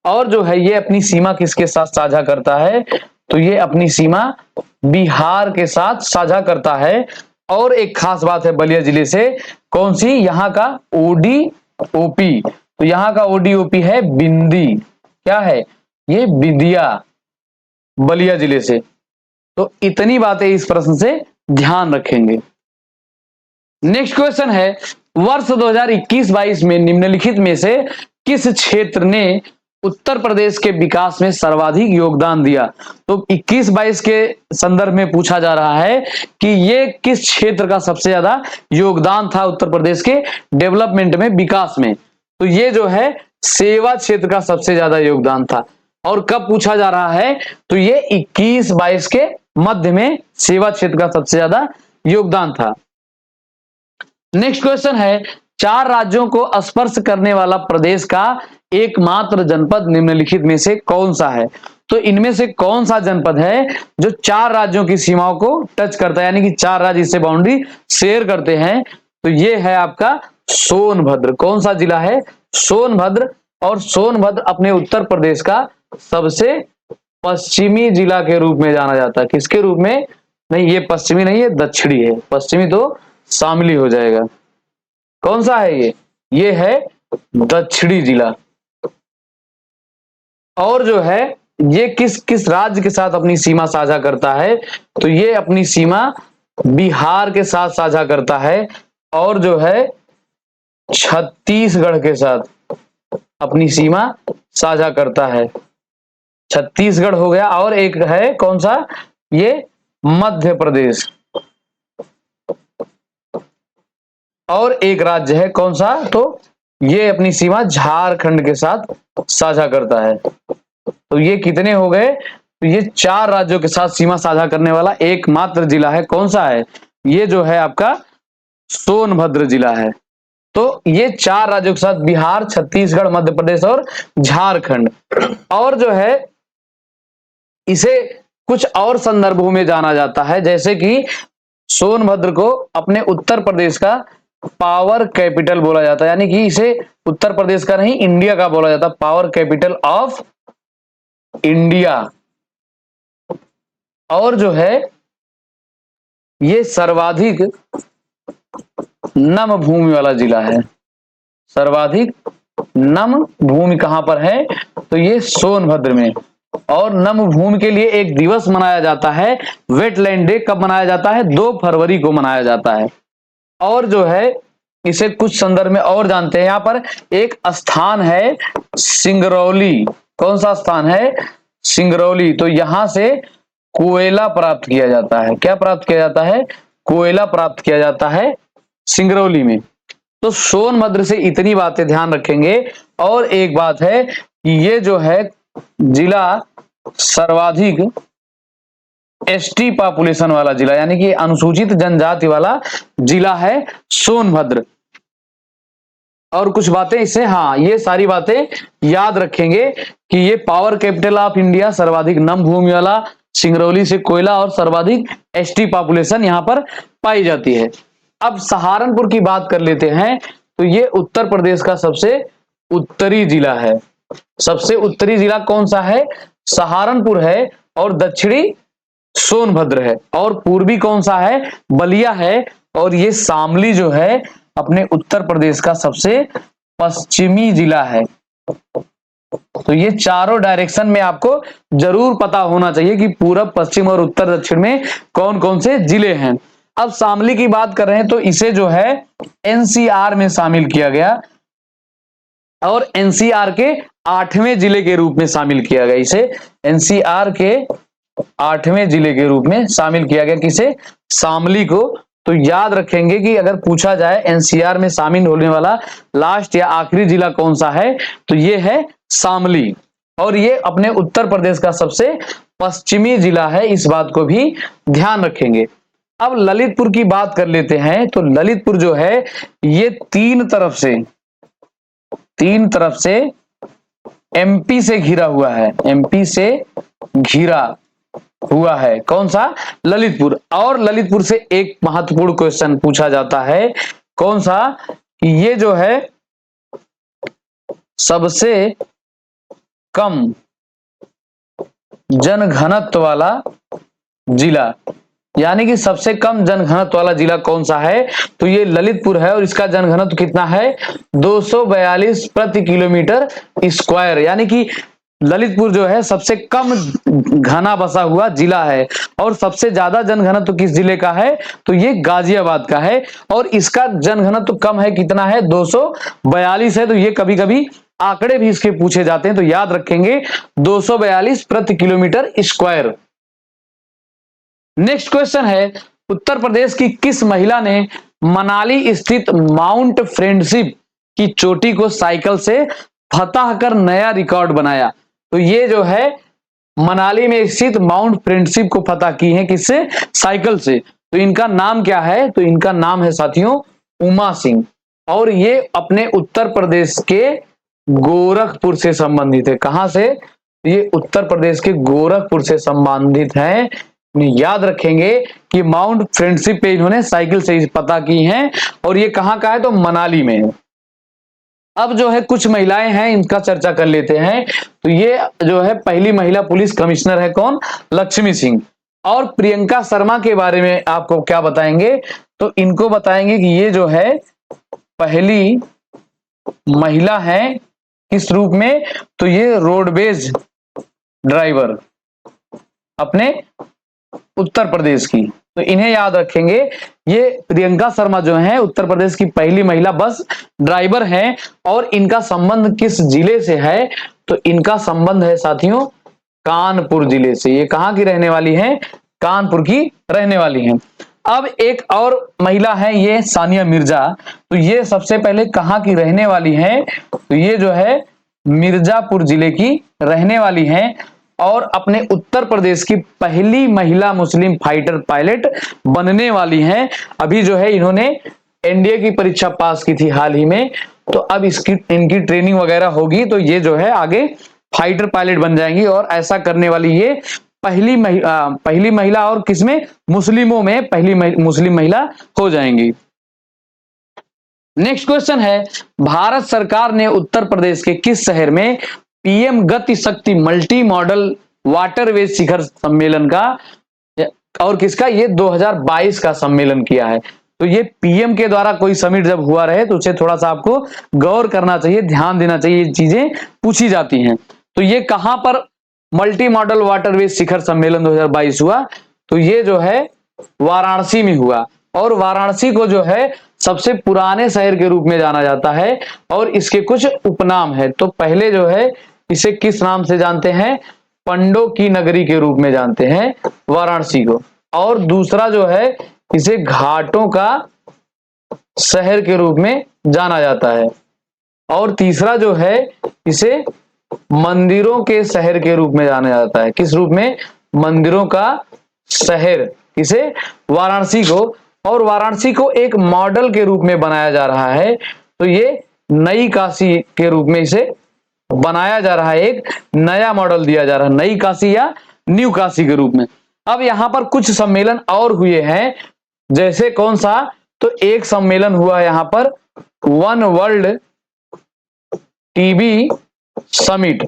Speaker 1: और जो है ये अपनी सीमा किसके साथ साझा करता है? तो ये अपनी सीमा बिहार के साथ साझा करता है। और एक खास बात है बलिया जिले से, कौन सी? यहाँ का ओडीओपी। तो यहाँ का ओडीओपी है बिंदी। क्या है? ये बिंदिया, बलिया जिले से। तो इतनी बातें इस प्रश्न से ध्यान रखेंगे। नेक्स्ट क्वेश्चन है, वर्ष 2021-22 में निम्नलिखित में से किस क्षेत्र ने उत्तर प्रदेश के विकास में सर्वाधिक योगदान दिया? तो 21-22 के संदर्भ में पूछा जा रहा है कि ये किस क्षेत्र का सबसे ज्यादा योगदान था उत्तर प्रदेश के डेवलपमेंट में, विकास में? तो ये जो है सेवा क्षेत्र का सबसे ज्यादा योगदान था। और कब पूछा जा रहा है? तो ये 21-22 के मध्य में सेवा क्षेत्र का सबसे ज्यादा योगदान था। नेक्स्ट क्वेश्चन है, 4 राज्यों को स्पर्श करने वाला प्रदेश का एकमात्र जनपद निम्नलिखित में से कौन सा है? तो इनमें से कौन सा जनपद है जो 4 राज्यों की सीमाओं को टच करता है, यानी कि 4 राज्य इससे बाउंड्री शेयर करते हैं? तो ये है आपका सोनभद्र। कौन सा जिला है? सोनभद्र। और सोनभद्र अपने उत्तर प्रदेश का सबसे पश्चिमी जिला के रूप में जाना जाता है। किसके रूप में? नहीं, ये पश्चिमी नहीं है, दक्षिणी है। पश्चिमी तो शामली हो जाएगा। कौन सा है ये? ये है दक्षिणी जिला। और जो है ये किस किस राज्य के साथ अपनी सीमा साझा करता है, तो ये अपनी सीमा बिहार के साथ साझा करता है और जो है छत्तीसगढ़ के साथ अपनी सीमा साझा करता है। छत्तीसगढ़ हो गया, और एक है कौन सा, ये मध्य प्रदेश, और एक राज्य है कौन सा, तो ये अपनी सीमा झारखंड के साथ साझा करता है। तो ये कितने हो गए, तो ये 4 राज्यों के साथ सीमा साझा करने वाला एकमात्र जिला है, कौन सा है, ये जो है आपका सोनभद्र जिला है। तो ये 4 राज्यों के साथ बिहार, छत्तीसगढ़, मध्य प्रदेश और झारखंड। और जो है इसे कुछ और संदर्भों में जाना जाता है, जैसे कि सोनभद्र को अपने उत्तर प्रदेश का पावर कैपिटल बोला जाता है, यानी कि इसे उत्तर प्रदेश का नहीं इंडिया का बोला जाता है, पावर कैपिटल ऑफ इंडिया। और जो है ये सर्वाधिक नम भूमि वाला जिला है। सर्वाधिक नम भूमि कहां पर है, तो ये सोनभद्र में। और नम भूमि के लिए एक दिवस मनाया जाता है, वेटलैंड डे। कब मनाया जाता है, 2 फरवरी को मनाया जाता है। और जो है इसे कुछ संदर्भ में और जानते हैं। यहां पर एक स्थान है सिंगरौली। कौन सा स्थान है, सिंगरौली। तो यहां से कोयला प्राप्त किया जाता है। क्या प्राप्त किया जाता है, कोयला प्राप्त किया जाता है सिंगरौली में। तो सोनभद्र से इतनी बातें ध्यान रखेंगे। और एक बात है कि ये जो है जिला सर्वाधिक एसटी पॉपुलेशन वाला जिला, यानी कि अनुसूचित जनजाति वाला जिला है सोनभद्र। और कुछ बातें इससे, हाँ ये सारी बातें याद रखेंगे कि ये पावर कैपिटल ऑफ इंडिया, सर्वाधिक नम भूमि वाला, सिंगरौली से कोयला, और सर्वाधिक एसटी पॉपुलेशन यहां पर पाई जाती है। अब सहारनपुर की बात कर लेते हैं। तो ये उत्तर प्रदेश का सबसे उत्तरी जिला है। सबसे उत्तरी जिला कौन सा है, सहारनपुर है, और दक्षिणी सोनभद्र है, और पूर्वी कौन सा है, बलिया है, और ये शामली जो है अपने उत्तर प्रदेश का सबसे पश्चिमी जिला है। तो ये चारों डायरेक्शन में आपको जरूर पता होना चाहिए कि पूरब, पश्चिम और उत्तर दक्षिण में कौन कौन से जिले हैं। अब शामली की बात कर रहे हैं, तो इसे जो है एनसीआर में शामिल किया गया, और एनसीआर के 8वें जिले के रूप में शामिल किया गया। इसे एनसीआर के 8वें जिले के रूप में शामिल किया गया, किसे, शामली को। तो याद रखेंगे कि अगर पूछा जाए एनसीआर में शामिल होने वाला लास्ट या आखिरी जिला कौन सा है, तो ये है शामली। और ये अपने उत्तर प्रदेश का सबसे पश्चिमी जिला है, इस बात को भी ध्यान रखेंगे। अब ललितपुर की बात कर लेते हैं। तो ललितपुर जो है ये तीन तरफ से एमपी से घिरा हुआ है। एमपी से घिरा हुआ है कौन सा, ललितपुर। और ललितपुर से एक महत्वपूर्ण क्वेश्चन पूछा जाता है, कौन सा, कि ये जो है सबसे कम जनघनत्व वाला जिला, यानी कि सबसे कम जनघनत्व वाला जिला कौन सा है, तो ये ललितपुर है। और इसका जनघनत्व कितना है, 242 प्रति किलोमीटर स्क्वायर। यानी कि ललितपुर जो है सबसे कम घना बसा हुआ जिला है। और सबसे ज्यादा जनघनत्व किस जिले का है, तो ये गाजियाबाद का है। और इसका जनघनत्व कम है, कितना है, 242 है। तो ये कभी कभी आंकड़े भी इसके पूछे जाते हैं, तो याद रखेंगे 242 प्रति किलोमीटर स्क्वायर। नेक्स्ट क्वेश्चन है, उत्तर प्रदेश की किस महिला ने मनाली स्थित माउंट फ्रेंडशिप की चोटी को साइकिल से फतह कर नया रिकॉर्ड बनाया। तो ये जो है मनाली में स्थित माउंट फ्रेंडशिप को फतह की है, किससे, साइकिल से। तो इनका नाम क्या है, तो इनका नाम है साथियों उमा सिंह। और ये अपने उत्तर प्रदेश के गोरखपुर से संबंधित है। कहां से, ये उत्तर प्रदेश के गोरखपुर से संबंधित है। याद रखेंगे कि माउंट फ्रेंडशिप पे इन्होंने साइकिल से पता की है, और ये कहां का है, तो मनाली में है। अब जो है कुछ महिलाएं हैं, इनका चर्चा कर लेते हैं। तो ये जो है पहली महिला पुलिस कमिश्नर है कौन, लक्ष्मी सिंह। और प्रियंका शर्मा के बारे में आपको क्या बताएंगे, तो इनको बताएंगे कि ये जो है पहली महिला हैं किस रूप में, तो ये रोडवेज ड्राइवर अपने उत्तर प्रदेश की। तो इन्हें याद रखेंगे। ये प्रियंका शर्मा जो है उत्तर प्रदेश की पहली महिला बस ड्राइवर हैं। और इनका संबंध किस जिले से है, तो इनका संबंध है साथियों कानपुर जिले से। ये कहां की रहने वाली हैं, कानपुर की रहने वाली हैं। अब एक और महिला है ये सानिया मिर्जा। तो ये सबसे पहले कहां की रहने वाली हैं, तो ये जो है मिर्जापुर जिले की रहने वाली हैं और अपने उत्तर प्रदेश की पहली महिला मुस्लिम फाइटर पायलट बनने वाली हैं। अभी जो है इन्होंने एनडीए की परीक्षा पास की थी हाल ही में। तो अब इनकी ट्रेनिंग वगैरह होगी तो ये जो है आगे फाइटर पायलट बन जाएंगी। और ऐसा करने वाली ये पहली महिला और किसमें, मुस्लिमों में पहली मुस्लिम महिला हो जाएंगी। नेक्स्ट क्वेश्चन है, भारत सरकार ने उत्तर प्रदेश के किस शहर में पीएम गति शक्ति मल्टी मॉडल वाटरवेज शिखर सम्मेलन का और किसका, ये 2022 का सम्मेलन किया है। तो ये पीएम के द्वारा कोई समिट जब हुआ रहे तो उसे थोड़ा सा आपको गौर करना चाहिए, ध्यान देना चाहिए, ये चीजें पूछी जाती हैं। तो ये कहां पर मल्टी मॉडल वाटरवेज शिखर सम्मेलन 2022 हुआ, तो ये जो है वाराणसी में हुआ। और वाराणसी को जो है सबसे पुराने शहर के रूप में जाना जाता है और इसके कुछ उपनाम है। तो पहले जो है इसे किस नाम से जानते हैं, पंडों की नगरी के रूप में जानते हैं वाराणसी को। और दूसरा जो है इसे घाटों का शहर के रूप में जाना जाता है। और तीसरा जो है इसे मंदिरों के शहर के रूप में जाना जाता है। किस रूप में, मंदिरों का शहर, इसे वाराणसी को। और वाराणसी को एक मॉडल के रूप में बनाया जा रहा है। तो ये नई काशी के रूप में इसे बनाया जा रहा है, एक नया मॉडल दिया जा रहा है, नई काशी या न्यू काशी के रूप में। अब यहां पर कुछ सम्मेलन और हुए हैं, जैसे कौन सा, तो एक सम्मेलन हुआ है यहां पर वन वर्ल्ड टीबी समिट।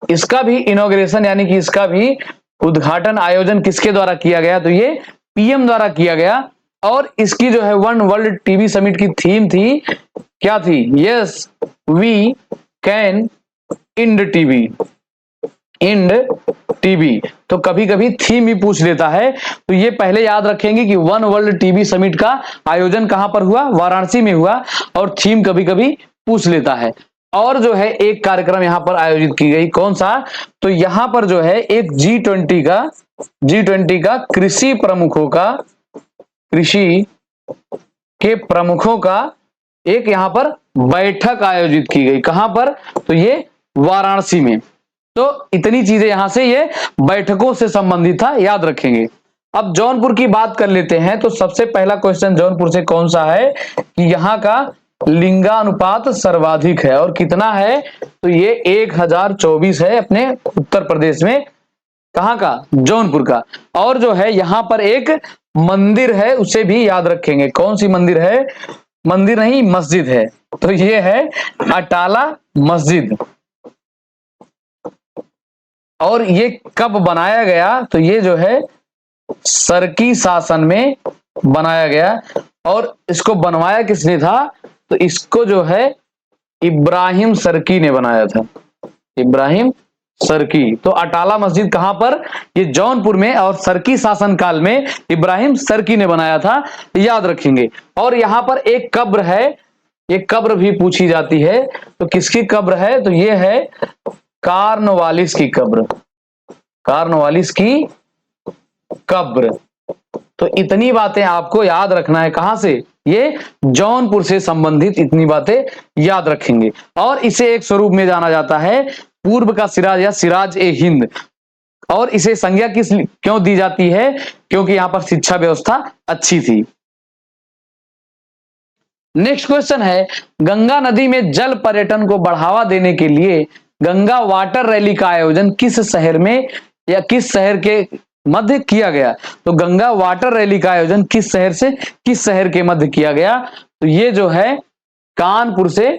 Speaker 1: इसका भी इनॉग्रेशन यानी कि इसका भी उद्घाटन आयोजन किसके द्वारा किया गया, तो ये पीएम द्वारा किया गया। और इसकी जो है वन वर्ल्ड टीबी समिट की थीम थी, क्या थी, yes we can end TB, end TB. तो कभी कभी थीम भी पूछ लेता है। तो ये पहले याद रखेंगे कि वन वर्ल्ड टीबी समिट का आयोजन कहां पर हुआ, वाराणसी में हुआ। और थीम कभी कभी पूछ लेता है। और जो है एक कार्यक्रम यहां पर आयोजित की गई, कौन सा, तो यहां पर जो है एक G20 का कृषि के प्रमुखों का एक यहां पर बैठक आयोजित की गई। कहां पर, तो ये वाराणसी में। तो इतनी चीजें यहां से ये बैठकों से संबंधित था, याद रखेंगे। अब जौनपुर की बात कर लेते हैं। तो सबसे पहला क्वेश्चन जौनपुर से कौन सा है कि यहां का लिंगानुपात सर्वाधिक है और कितना है, तो ये 1024 है अपने उत्तर प्रदेश में। कहां का, जौनपुर का। और जो है यहां पर एक मंदिर है, उसे भी याद रखेंगे। कौन सी मंदिर है, मंदिर नहीं मस्जिद है, तो ये है अटाला मस्जिद। और ये कब बनाया गया, तो ये जो है सरकी शासन में बनाया गया। और इसको बनवाया किसने था, तो इसको जो है इब्राहिम सरकी ने बनाया था, इब्राहिम सरकी। तो अटाला मस्जिद कहां पर, ये जौनपुर में। और सरकी शासन काल में इब्राहिम सरकी ने बनाया था, याद रखेंगे। और यहां पर एक कब्र है, ये कब्र भी पूछी जाती है। तो किसकी कब्र है, तो ये है कार्नवालिस की कब्र, कार्नवालिस की कब्र। तो इतनी बातें आपको याद रखना है। कहां से, ये जौनपुर से संबंधित इतनी बातें याद रखेंगे। और इसे एक स्वरूप में जाना जाता है पूर्व का सिराज या सिराज ए हिंद। और इसे संज्ञा क्यों दी जाती है, क्योंकि यहां पर शिक्षा व्यवस्था अच्छी थी। नेक्स्ट क्वेश्चन है, गंगा नदी में जल पर्यटन को बढ़ावा देने के लिए गंगा वाटर रैली का आयोजन किस शहर में या किस शहर के मध्य किया गया। तो गंगा वाटर रैली का आयोजन किस शहर से किस शहर के मध्य किया गया, तो ये जो है कानपुर से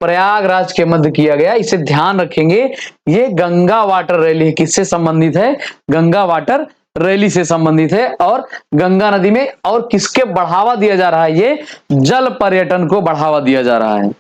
Speaker 1: प्रयागराज के मध्य किया गया। इसे ध्यान रखेंगे। ये गंगा वाटर रैली किससे संबंधित है, गंगा वाटर रैली से संबंधित है। और गंगा नदी में और किसके बढ़ावा दिया जा रहा है, ये जल पर्यटन को बढ़ावा दिया जा रहा है।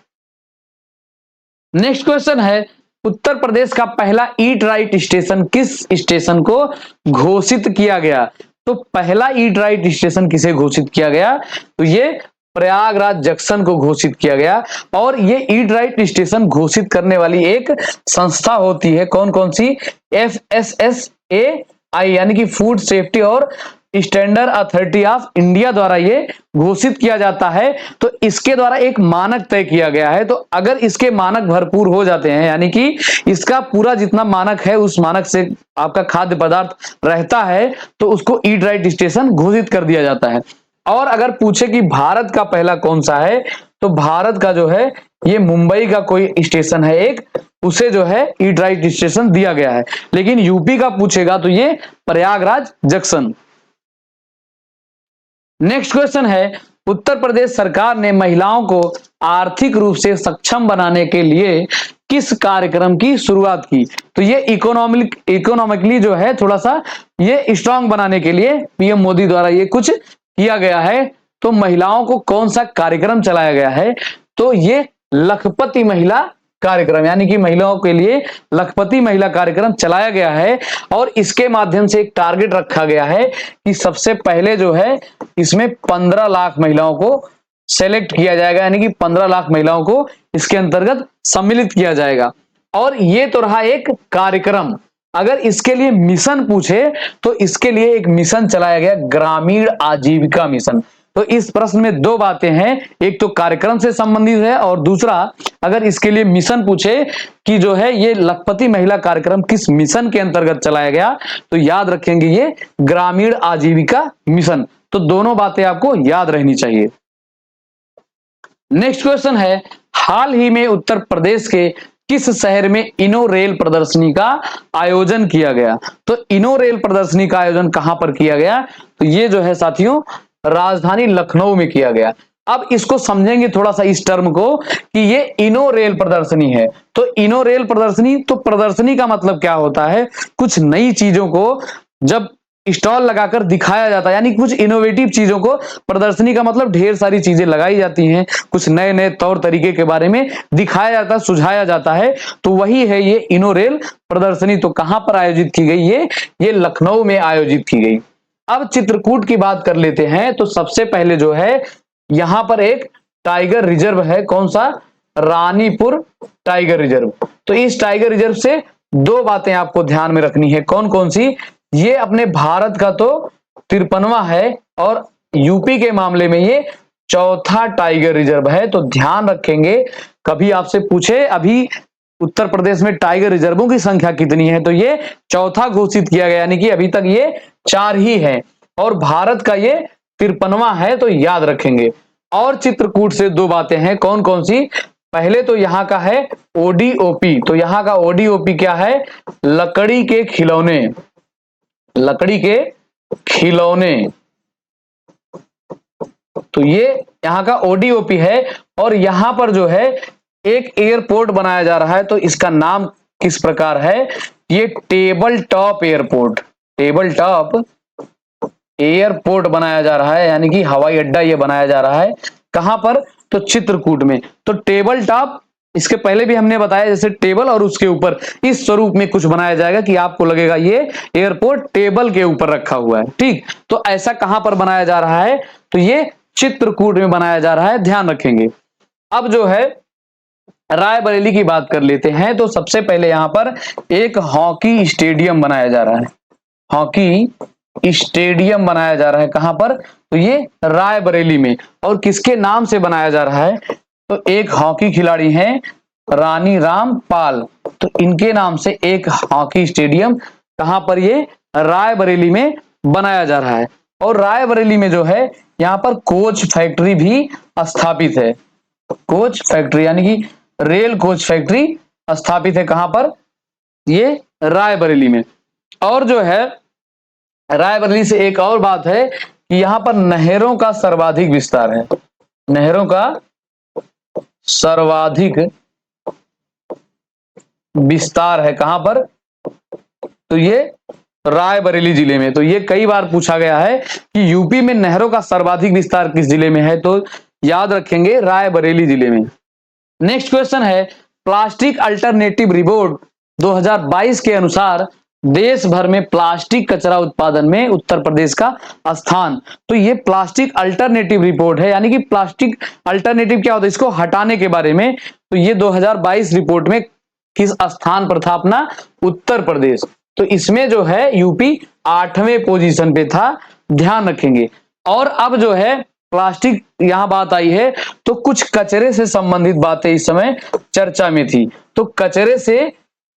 Speaker 1: नेक्स्ट क्वेश्चन है, उत्तर प्रदेश का पहला ईट राइट स्टेशन किस स्टेशन को घोषित किया गया? तो पहला ईट राइट स्टेशन किसे घोषित किया गया? तो ये प्रयागराज जंक्शन को घोषित किया गया। और ये ईट राइट स्टेशन घोषित करने वाली एक संस्था होती है, कौन कौन सी? FSSAI यानी कि फूड सेफ्टी और स्टैंडर्ड अथॉरिटी ऑफ इंडिया द्वारा ये घोषित किया जाता है। तो इसके द्वारा एक मानक तय किया गया है। तो अगर इसके मानक भरपूर हो जाते हैं, यानी कि इसका पूरा जितना मानक है उस मानक से आपका खाद्य पदार्थ रहता है, तो उसको ईट राइट स्टेशन घोषित कर दिया जाता है। और अगर पूछे कि भारत का पहला कौन सा है, तो भारत का जो है ये मुंबई का कोई स्टेशन है एक, उसे जो है ईट राइट स्टेशन दिया गया है। लेकिन यूपी का पूछेगा तो ये प्रयागराज जंक्शन। नेक्स्ट क्वेश्चन है, उत्तर प्रदेश सरकार ने महिलाओं को आर्थिक रूप से सक्षम बनाने के लिए किस कार्यक्रम की शुरुआत की? तो ये इकोनॉमिकली जो है थोड़ा सा ये स्ट्रांग बनाने के लिए पीएम मोदी द्वारा ये कुछ किया गया है। तो महिलाओं को कौन सा कार्यक्रम चलाया गया है? तो ये लखपति महिला कार्यक्रम, यानी कि महिलाओं के लिए लखपति महिला कार्यक्रम चलाया गया है। और इसके माध्यम से एक टारगेट रखा गया है कि सबसे पहले जो है इसमें 15 लाख महिलाओं को सेलेक्ट किया जाएगा, यानी कि 15 लाख महिलाओं को इसके अंतर्गत सम्मिलित किया जाएगा। और ये तो रहा एक कार्यक्रम। अगर इसके लिए मिशन पूछे तो इसके लिए एक मिशन चलाया गया, ग्रामीण आजीविका मिशन। तो इस प्रश्न में दो बातें हैं, एक तो कार्यक्रम से संबंधित है और दूसरा अगर इसके लिए मिशन पूछे कि जो है ये लखपति महिला कार्यक्रम किस मिशन के अंतर्गत चलाया गया, तो याद रखेंगे ये ग्रामीण आजीविका मिशन। तो दोनों बातें आपको याद रहनी चाहिए। नेक्स्ट क्वेश्चन है, हाल ही में उत्तर प्रदेश के किस शहर में इनो रेल प्रदर्शनी का आयोजन किया गया? तो इनो रेल प्रदर्शनी का आयोजन कहां पर किया गया? तो ये जो है साथियों राजधानी लखनऊ में किया गया। अब इसको समझेंगे थोड़ा सा इस टर्म को कि ये इनो रेल प्रदर्शनी है। तो इनो रेल प्रदर्शनी, तो प्रदर्शनी का मतलब क्या होता है? कुछ नई चीजों को जब स्टॉल लगाकर दिखाया जाता है, यानी कुछ इनोवेटिव चीजों को, प्रदर्शनी का मतलब ढेर सारी चीजें लगाई जाती हैं, कुछ नए नए तौर तरीके के बारे में दिखाया जाता है, सुझाया जाता है, तो वही है ये इनो रेल प्रदर्शनी। तो कहां पर आयोजित की गई? ये लखनऊ में आयोजित की गई। अब चित्रकूट की बात कर लेते हैं। तो सबसे पहले जो है यहां पर एक टाइगर रिजर्व है, कौन सा? Ranipur tiger reserve. तो इस टाइगर रिजर्व से दो बातें आपको ध्यान में रखनी है, कौन कौन सी? ये अपने भारत का तो 53वां है और यूपी के मामले में ये चौथा टाइगर रिजर्व है। तो ध्यान रखेंगे, कभी आपसे पूछे अभी उत्तर प्रदेश में टाइगर रिजर्वों की संख्या कितनी है, तो ये चौथा घोषित किया गया, यानी कि अभी तक ये 4 ही है और भारत का ये 53वां है, तो याद रखेंगे। और चित्रकूट से दो बातें हैं, कौन कौन सी? पहले तो यहाँ का है ओडीओपी। तो यहाँ का ओडीओपी क्या है? लकड़ी के खिलौने, लकड़ी के खिलौने। तो ये यहाँ का ओडीओपी है। और यहां पर जो है एक एयरपोर्ट बनाया जा रहा है, तो इसका नाम किस प्रकार है? ये table top airport, table top airport बनाया जा रहा है, यानी कि हवाई अड्डा ये बनाया जा रहा है। कहां पर? तो चित्रकूट में। तो टेबल टॉप, इसके पहले भी हमने बताया जैसे टेबल और उसके ऊपर इस स्वरूप में कुछ बनाया जाएगा कि आपको लगेगा ये एयरपोर्ट टेबल के ऊपर रखा हुआ है, ठीक। तो ऐसा कहां पर बनाया जा रहा है? तो ये चित्रकूट में बनाया जा रहा है, ध्यान रखेंगे। अब जो है रायबरेली की बात कर लेते हैं। तो सबसे पहले यहां पर एक हॉकी स्टेडियम बनाया जा रहा है, हॉकी स्टेडियम बनाया जा रहा है। कहां पर? तो ये रायबरेली में। और किसके नाम से बनाया जा रहा है? तो एक हॉकी खिलाड़ी हैं रानी रामपाल, तो इनके नाम से एक हॉकी स्टेडियम कहां पर? ये रायबरेली में बनाया जा रहा है। और रायबरेली में जो है यहां पर कोच फैक्ट्री भी स्थापित है, कोच फैक्ट्री यानी कि रेल कोच फैक्ट्री स्थापित है। कहां पर? ये रायबरेली में। और जो है रायबरेली से एक और बात है कि यहां पर नहरों का सर्वाधिक विस्तार है, नहरों का सर्वाधिक विस्तार है। कहां पर? तो ये रायबरेली जिले में। तो ये कई बार पूछा गया है कि यूपी में नहरों का सर्वाधिक विस्तार किस जिले में है, तो याद रखेंगे रायबरेली जिले में। नेक्स्ट क्वेश्चन है, प्लास्टिक अल्टरनेटिव रिपोर्ट 2022 के अनुसार देश भर में प्लास्टिक कचरा उत्पादन में उत्तर प्रदेश का स्थान। तो ये प्लास्टिक अल्टरनेटिव रिपोर्ट है, यानी कि प्लास्टिक अल्टरनेटिव क्या होता है, इसको हटाने के बारे में। तो ये 2022 रिपोर्ट में किस स्थान पर था अपना, उत्तर प्रदेश। तो इसमें जो है यूपी 8वें पोजीशन पे था, ध्यान रखेंगे। और अब जो है प्लास्टिक यहां बात आई है तो कुछ कचरे से संबंधित बातें इस समय चर्चा में थी। तो कचरे से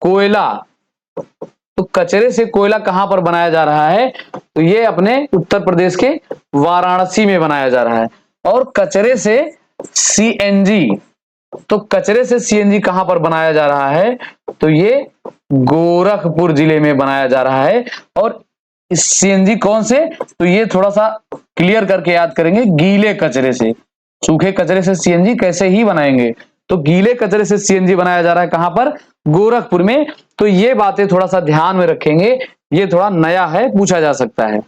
Speaker 1: कोयला, तो कचरे से कोयला कहां पर बनाया जा रहा है, तो ये अपने उत्तर प्रदेश के वाराणसी में बनाया जा रहा है। और कचरे से सीएनजी, तो कचरे से सीएनजी कहां पर बनाया जा रहा है, तो ये गोरखपुर जिले में बनाया जा रहा है। और इस सीएनजी कौन से, तो ये थोड़ा सा क्लियर करके याद करेंगे, गीले कचरे से। सूखे कचरे से सीएनजी कैसे ही बनाएंगे, तो गीले कचरे से सीएनजी बनाया जा रहा है कहां पर, गोरखपुर में। तो ये बातें थोड़ा सा ध्यान में रखेंगे, ये थोड़ा नया है, पूछा जा सकता है।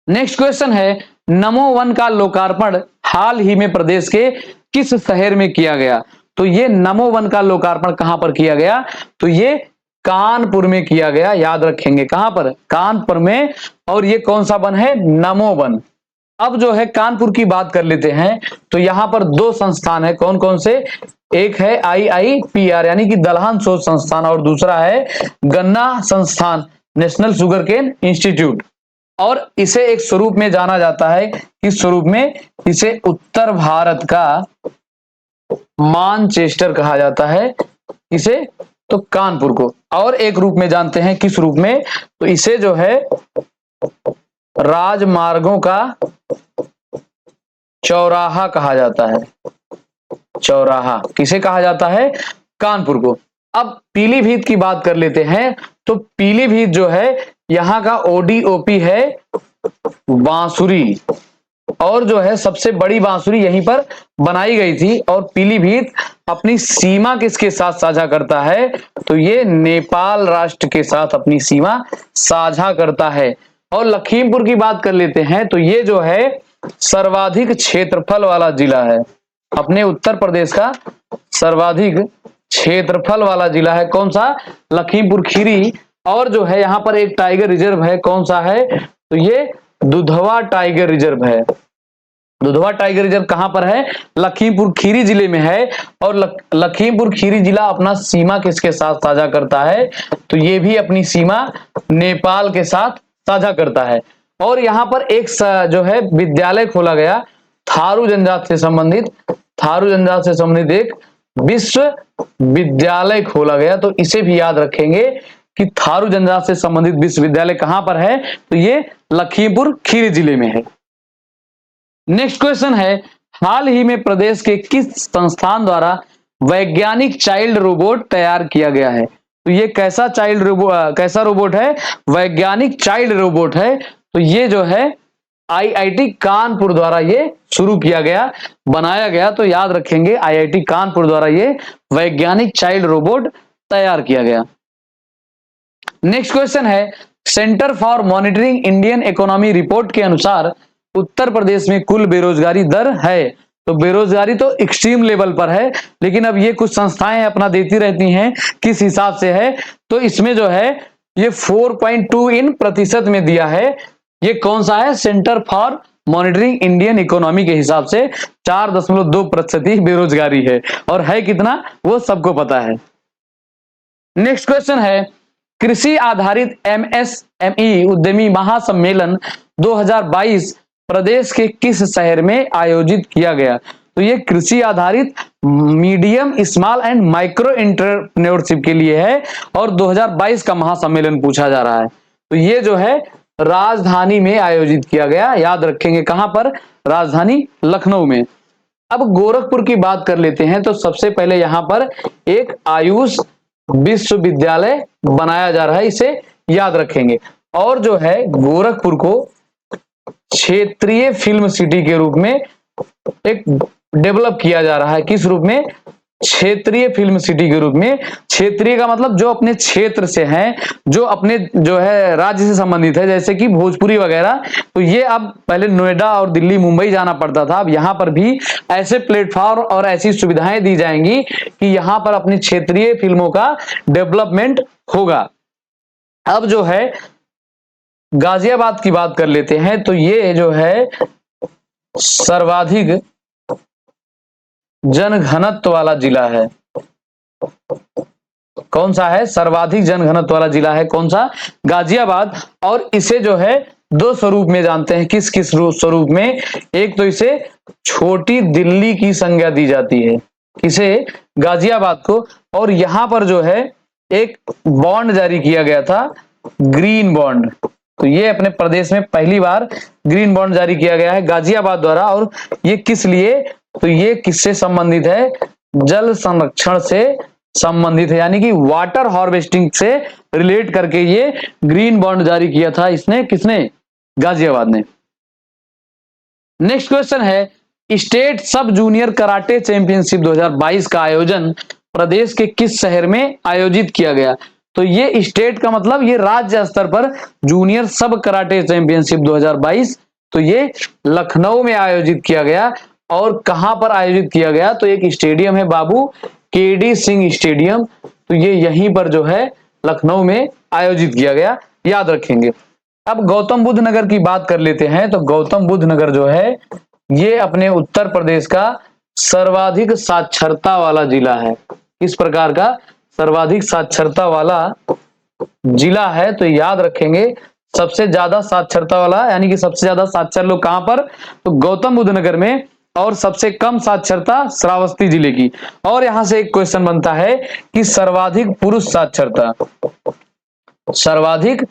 Speaker 1: नेक्स्ट क्वेश्चन है, नमो वन का लोकार्पण हाल ही में प्रदेश के किस शहर में किया गया। तो ये नमो वन का लोकार्पण कहां पर किया गया, तो ये कानपुर में किया गया, याद रखेंगे कहां पर, कानपुर में। और ये कौन सा वन है, नमो वन। अब जो है कानपुर की बात कर लेते हैं, तो यहां पर दो संस्थान है, कौन कौन से, एक है IIPR यानी कि दलहन शोध संस्थान, और दूसरा है गन्ना संस्थान, नेशनल शुगरकेन इंस्टीट्यूट। और इसे एक स्वरूप में जाना जाता है, किस स्वरूप में, इसे उत्तर भारत का मानचेस्टर कहा जाता है, इसे, तो कानपुर को। और एक रूप में जानते हैं, किस रूप में, तो इसे जो है राजमार्गों का चौराहा कहा जाता है। चौराहा किसे कहा जाता है, कानपुर को। अब पीलीभीत की बात कर लेते हैं, तो पीलीभीत जो है यहां का ODOP है बांसुरी, और जो है सबसे बड़ी बांसुरी यहीं पर बनाई गई थी। और पीलीभीत अपनी सीमा किसके साथ साझा करता है, तो ये नेपाल राष्ट्र के साथ अपनी सीमा साझा करता है। और लखीमपुर की बात कर लेते हैं, तो ये जो है सर्वाधिक क्षेत्रफल वाला जिला है, अपने उत्तर प्रदेश का सर्वाधिक क्षेत्रफल वाला जिला है, कौन सा, लखीमपुर खीरी। और जो है यहाँ पर एक टाइगर रिजर्व है, कौन सा है, तो ये दुधवा टाइगर रिजर्व है। दुधवा टाइगर रिजर्व कहां पर है, लखीमपुर खीरी जिले में है। और लखीमपुर खीरी जिला अपना सीमा किसके साथ साझा करता है, तो ये भी अपनी सीमा नेपाल के साथ साझा करता है। और यहाँ पर एक जो है विद्यालय खोला गया, थारू जनजाति से संबंधित, थारू जनजाति से संबंधित एक विश्वविद्यालय खोला गया। तो इसे भी याद रखेंगे कि थारू जनजाति से संबंधित विश्वविद्यालय कहां पर है, तो ये लखीमपुर खीरी जिले में है। नेक्स्ट क्वेश्चन है, हाल ही में प्रदेश के किस संस्थान द्वारा वैज्ञानिक चाइल्ड रोबोट तैयार किया गया है। तो ये कैसा कैसा रोबोट है, वैज्ञानिक चाइल्ड रोबोट है। तो ये जो है IIT कानपुर द्वारा ये शुरू किया गया, बनाया गया। तो याद रखेंगे IIT कानपुर द्वारा ये वैज्ञानिक चाइल्ड रोबोट तैयार किया गया। नेक्स्ट क्वेश्चन है, centre for monitoring Indian economy report के अनुसार उत्तर प्रदेश में कुल बेरोजगारी दर है। तो बेरोजगारी तो एक्सट्रीम लेवल पर है, लेकिन अब ये कुछ संस्थाएं अपना देती रहती हैं किस हिसाब से है, तो इसमें जो है ये 4.2 इन प्रतिशत में दिया है। ये कौन सा है, centre for monitoring Indian economy के हिसाब से 4.2% ही बेरोजगारी है, और है कितना वो सबको पता है। नेक्स्ट क्वेश्चन है, कृषि आधारित MSME उद्यमी महासम्मेलन 2022 प्रदेश के किस शहर में आयोजित किया गया। तो ये कृषि आधारित medium small and micro entrepreneurship के लिए है, और 2022 का महासम्मेलन पूछा जा रहा है। तो ये जो है राजधानी में आयोजित किया गया, याद रखेंगे कहां पर, राजधानी लखनऊ में। अब गोरखपुर की बात कर लेते हैं, तो सबसे पहले यहां पर एक आयुष विश्वविद्यालय बनाया जा रहा है, इसे याद रखेंगे। और जो है गोरखपुर को क्षेत्रीय फिल्म सिटी के रूप में एक डेवलप किया जा रहा है, किस रूप में, क्षेत्रीय फिल्म सिटी के रूप में। क्षेत्रीय का मतलब जो अपने क्षेत्र से हैं, जो अपने जो है राज्य से संबंधित है, जैसे कि भोजपुरी वगैरह। तो ये अब पहले नोएडा और दिल्ली मुंबई जाना पड़ता था, अब यहां पर भी ऐसे प्लेटफॉर्म और ऐसी सुविधाएं दी जाएंगी कि यहां पर अपनी क्षेत्रीय फिल्मों का डेवलपमेंट होगा। अब जो है गाजियाबाद की बात कर लेते हैं, तो ये जो है सर्वाधिक जनघनत्व वाला जिला है। कौन सा है? सर्वाधिक जनघनत्व वाला जिला है कौन सा? गाजियाबाद। और इसे जो है दो स्वरूप में जानते हैं। किस किस स्वरूप में? एक तो इसे छोटी दिल्ली की संज्ञा दी जाती है, किसे? गाजियाबाद को। और यहां पर जो है एक बॉन्ड जारी किया गया था, ग्रीन बॉन्ड। तो ये अपने प्रदेश में पहली बार ग्रीन बॉन्ड जारी किया गया है गाजियाबाद द्वारा। और ये किस लिए? तो ये किससे संबंधित है? जल संरक्षण से संबंधित है, यानी कि वाटर हार्वेस्टिंग से रिलेट करके ये ग्रीन बॉन्ड जारी किया था इसने, किसने? गाजियाबाद ने। नेक्स्ट क्वेश्चन है, स्टेट सब जूनियर कराटे चैंपियनशिप 2022 का आयोजन प्रदेश के किस शहर में आयोजित किया गया? तो ये स्टेट का मतलब ये राज्य स्तर पर जूनियर सब कराटे चैंपियनशिप 2022, तो ये लखनऊ में आयोजित किया गया। और कहां पर आयोजित किया गया? तो एक स्टेडियम है बाबू, केडी सिंह स्टेडियम। तो ये यहीं पर जो है लखनऊ में आयोजित किया गया, याद रखेंगे। अब गौतम बुद्ध नगर की बात कर लेते हैं। तो गौतम बुद्ध नगर जो है ये अपने उत्तर प्रदेश का सर्वाधिक साक्षरता वाला जिला है। किस प्रकार का? सर्वाधिक साक्षरता वाला जिला है। तो याद रखेंगे सबसे ज्यादा साक्षरता वाला, यानी कि सबसे ज्यादा साक्षर लोग कहां पर? तो गौतम बुद्ध नगर में। और सबसे कम साक्षरता श्रावस्ती जिले की। और यहां से एक क्वेश्चन बनता है कि सर्वाधिक पुरुष साक्षरता, सर्वाधिक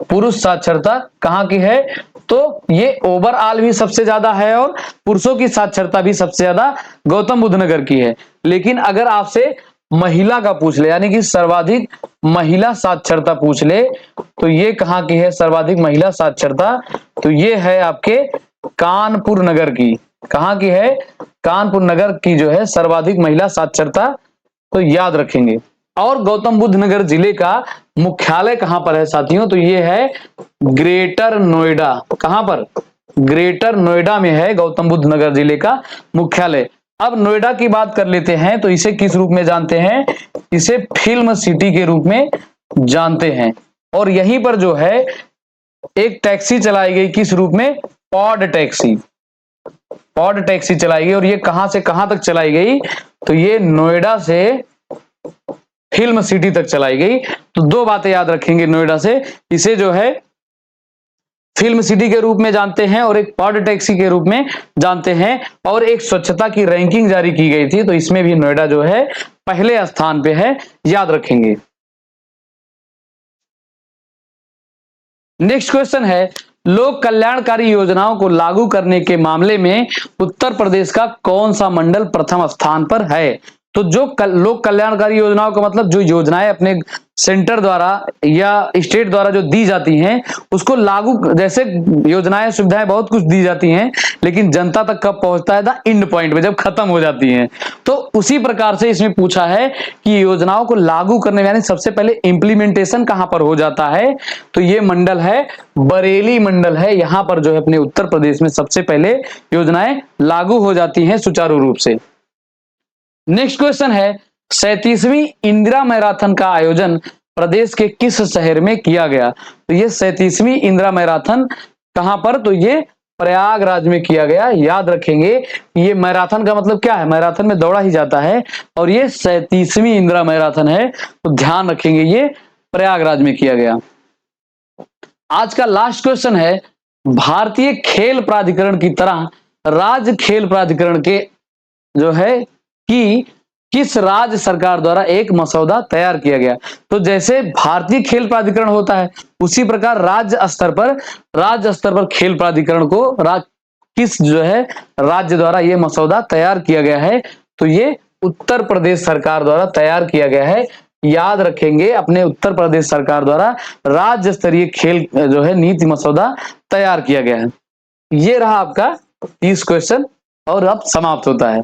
Speaker 1: पुरुष साक्षरता कहां की है? तो ये ओवरऑल भी सबसे ज्यादा है और पुरुषों की साक्षरता भी सबसे ज्यादा गौतम बुद्ध नगर की है। लेकिन अगर आपसे महिला का पूछ ले, यानी कि सर्वाधिक महिला साक्षरता पूछ ले, तो ये कहां की है सर्वाधिक महिला साक्षरता? तो ये है आपके कानपुर नगर की। कहां की है? कानपुर नगर की जो है सर्वाधिक महिला साक्षरता, तो याद रखेंगे। और गौतम बुद्ध नगर जिले का मुख्यालय कहां पर है साथियों? तो ये है ग्रेटर नोएडा। कहां पर? ग्रेटर नोएडा में है गौतम बुद्ध नगर जिले का मुख्यालय। अब नोएडा की बात कर लेते हैं, तो इसे किस रूप में जानते हैं? इसे फिल्म सिटी के रूप में जानते हैं। और यहीं पर जो है एक टैक्सी चलाई गई, किस रूप में? Pod taxi. पॉड टैक्सी चलाई गई। और ये कहां से कहां तक चलाई गई? तो ये नोएडा से फिल्म सिटी तक चलाई गई। तो दो बातें याद रखेंगे नोएडा से, इसे जो है फिल्म सिटी के रूप में जानते हैं और एक पॉड टैक्सी के रूप में जानते हैं। और एक स्वच्छता की रैंकिंग जारी की गई थी, तो इसमें भी नोएडा जो है पहले स्थान पे है, याद रखेंगे। नेक्स्ट क्वेश्चन है, लोक कल्याणकारी योजनाओं को लागू करने के मामले में उत्तर प्रदेश का कौन सा मंडल प्रथम स्थान पर है? तो जो लोक कल्याणकारी योजनाओं का मतलब जो योजनाएं अपने सेंटर द्वारा या स्टेट द्वारा जो दी जाती हैं उसको लागू, जैसे योजनाएं सुविधाएं बहुत कुछ दी जाती हैं, लेकिन जनता तक कब पहुंचता है? द एंड पॉइंट पे, जब खत्म हो जाती हैं। तो उसी प्रकार से इसमें पूछा है कि योजनाओं को लागू करने में, यानी सबसे पहले इंप्लीमेंटेशन कहां पर हो जाता है? तो ये मंडल है बरेली मंडल है। यहां पर जो है अपने उत्तर प्रदेश में सबसे पहले योजनाएं लागू हो जाती हैं सुचारू रूप से। नेक्स्ट क्वेश्चन है, 37वीं इंदिरा मैराथन का आयोजन प्रदेश के किस शहर में किया गया? तो ये 37वीं इंदिरा मैराथन कहां पर? तो ये प्रयागराज में किया गया, याद रखेंगे। ये मैराथन का मतलब क्या है? मैराथन में दौड़ा ही जाता है। और ये 37वीं इंदिरा मैराथन है, तो ध्यान रखेंगे ये प्रयागराज में किया गया। आज का लास्ट क्वेश्चन है, भारतीय खेल प्राधिकरण की तरह राज्य खेल प्राधिकरण के जो है कि किस राज्य सरकार द्वारा एक मसौदा तैयार किया गया? तो जैसे भारतीय खेल प्राधिकरण होता है उसी प्रकार राज्य स्तर पर खेल प्राधिकरण को किस जो है राज्य द्वारा ये मसौदा तैयार किया गया है? तो ये उत्तर प्रदेश सरकार द्वारा तैयार किया गया है, याद रखेंगे। अपने उत्तर प्रदेश सरकार द्वारा राज्य स्तरीय खेल जो है नीति मसौदा तैयार किया गया है। ये रहा आपका 30 क्वेश्चन और अब समाप्त होता है।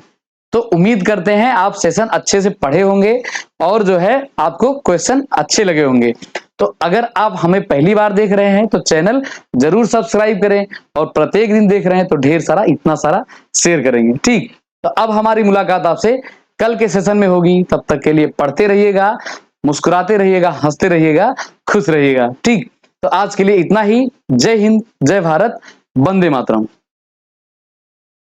Speaker 1: तो उम्मीद करते हैं आप सेशन अच्छे से पढ़े होंगे और जो है आपको क्वेश्चन अच्छे लगे होंगे। तो अगर आप हमें पहली बार देख रहे हैं तो चैनल जरूर सब्सक्राइब करें और प्रत्येक दिन देख रहे हैं तो ढेर सारा इतना सारा शेयर करेंगे। ठीक, तो अब हमारी मुलाकात आपसे कल के सेशन में होगी। तब तक के लिए पढ़ते रहिएगा, मुस्कुराते रहिएगा, हंसते रहिएगा, खुश रहिएगा। ठीक, तो आज के लिए इतना ही। जय हिंद, जय भारत, वंदे मातरम।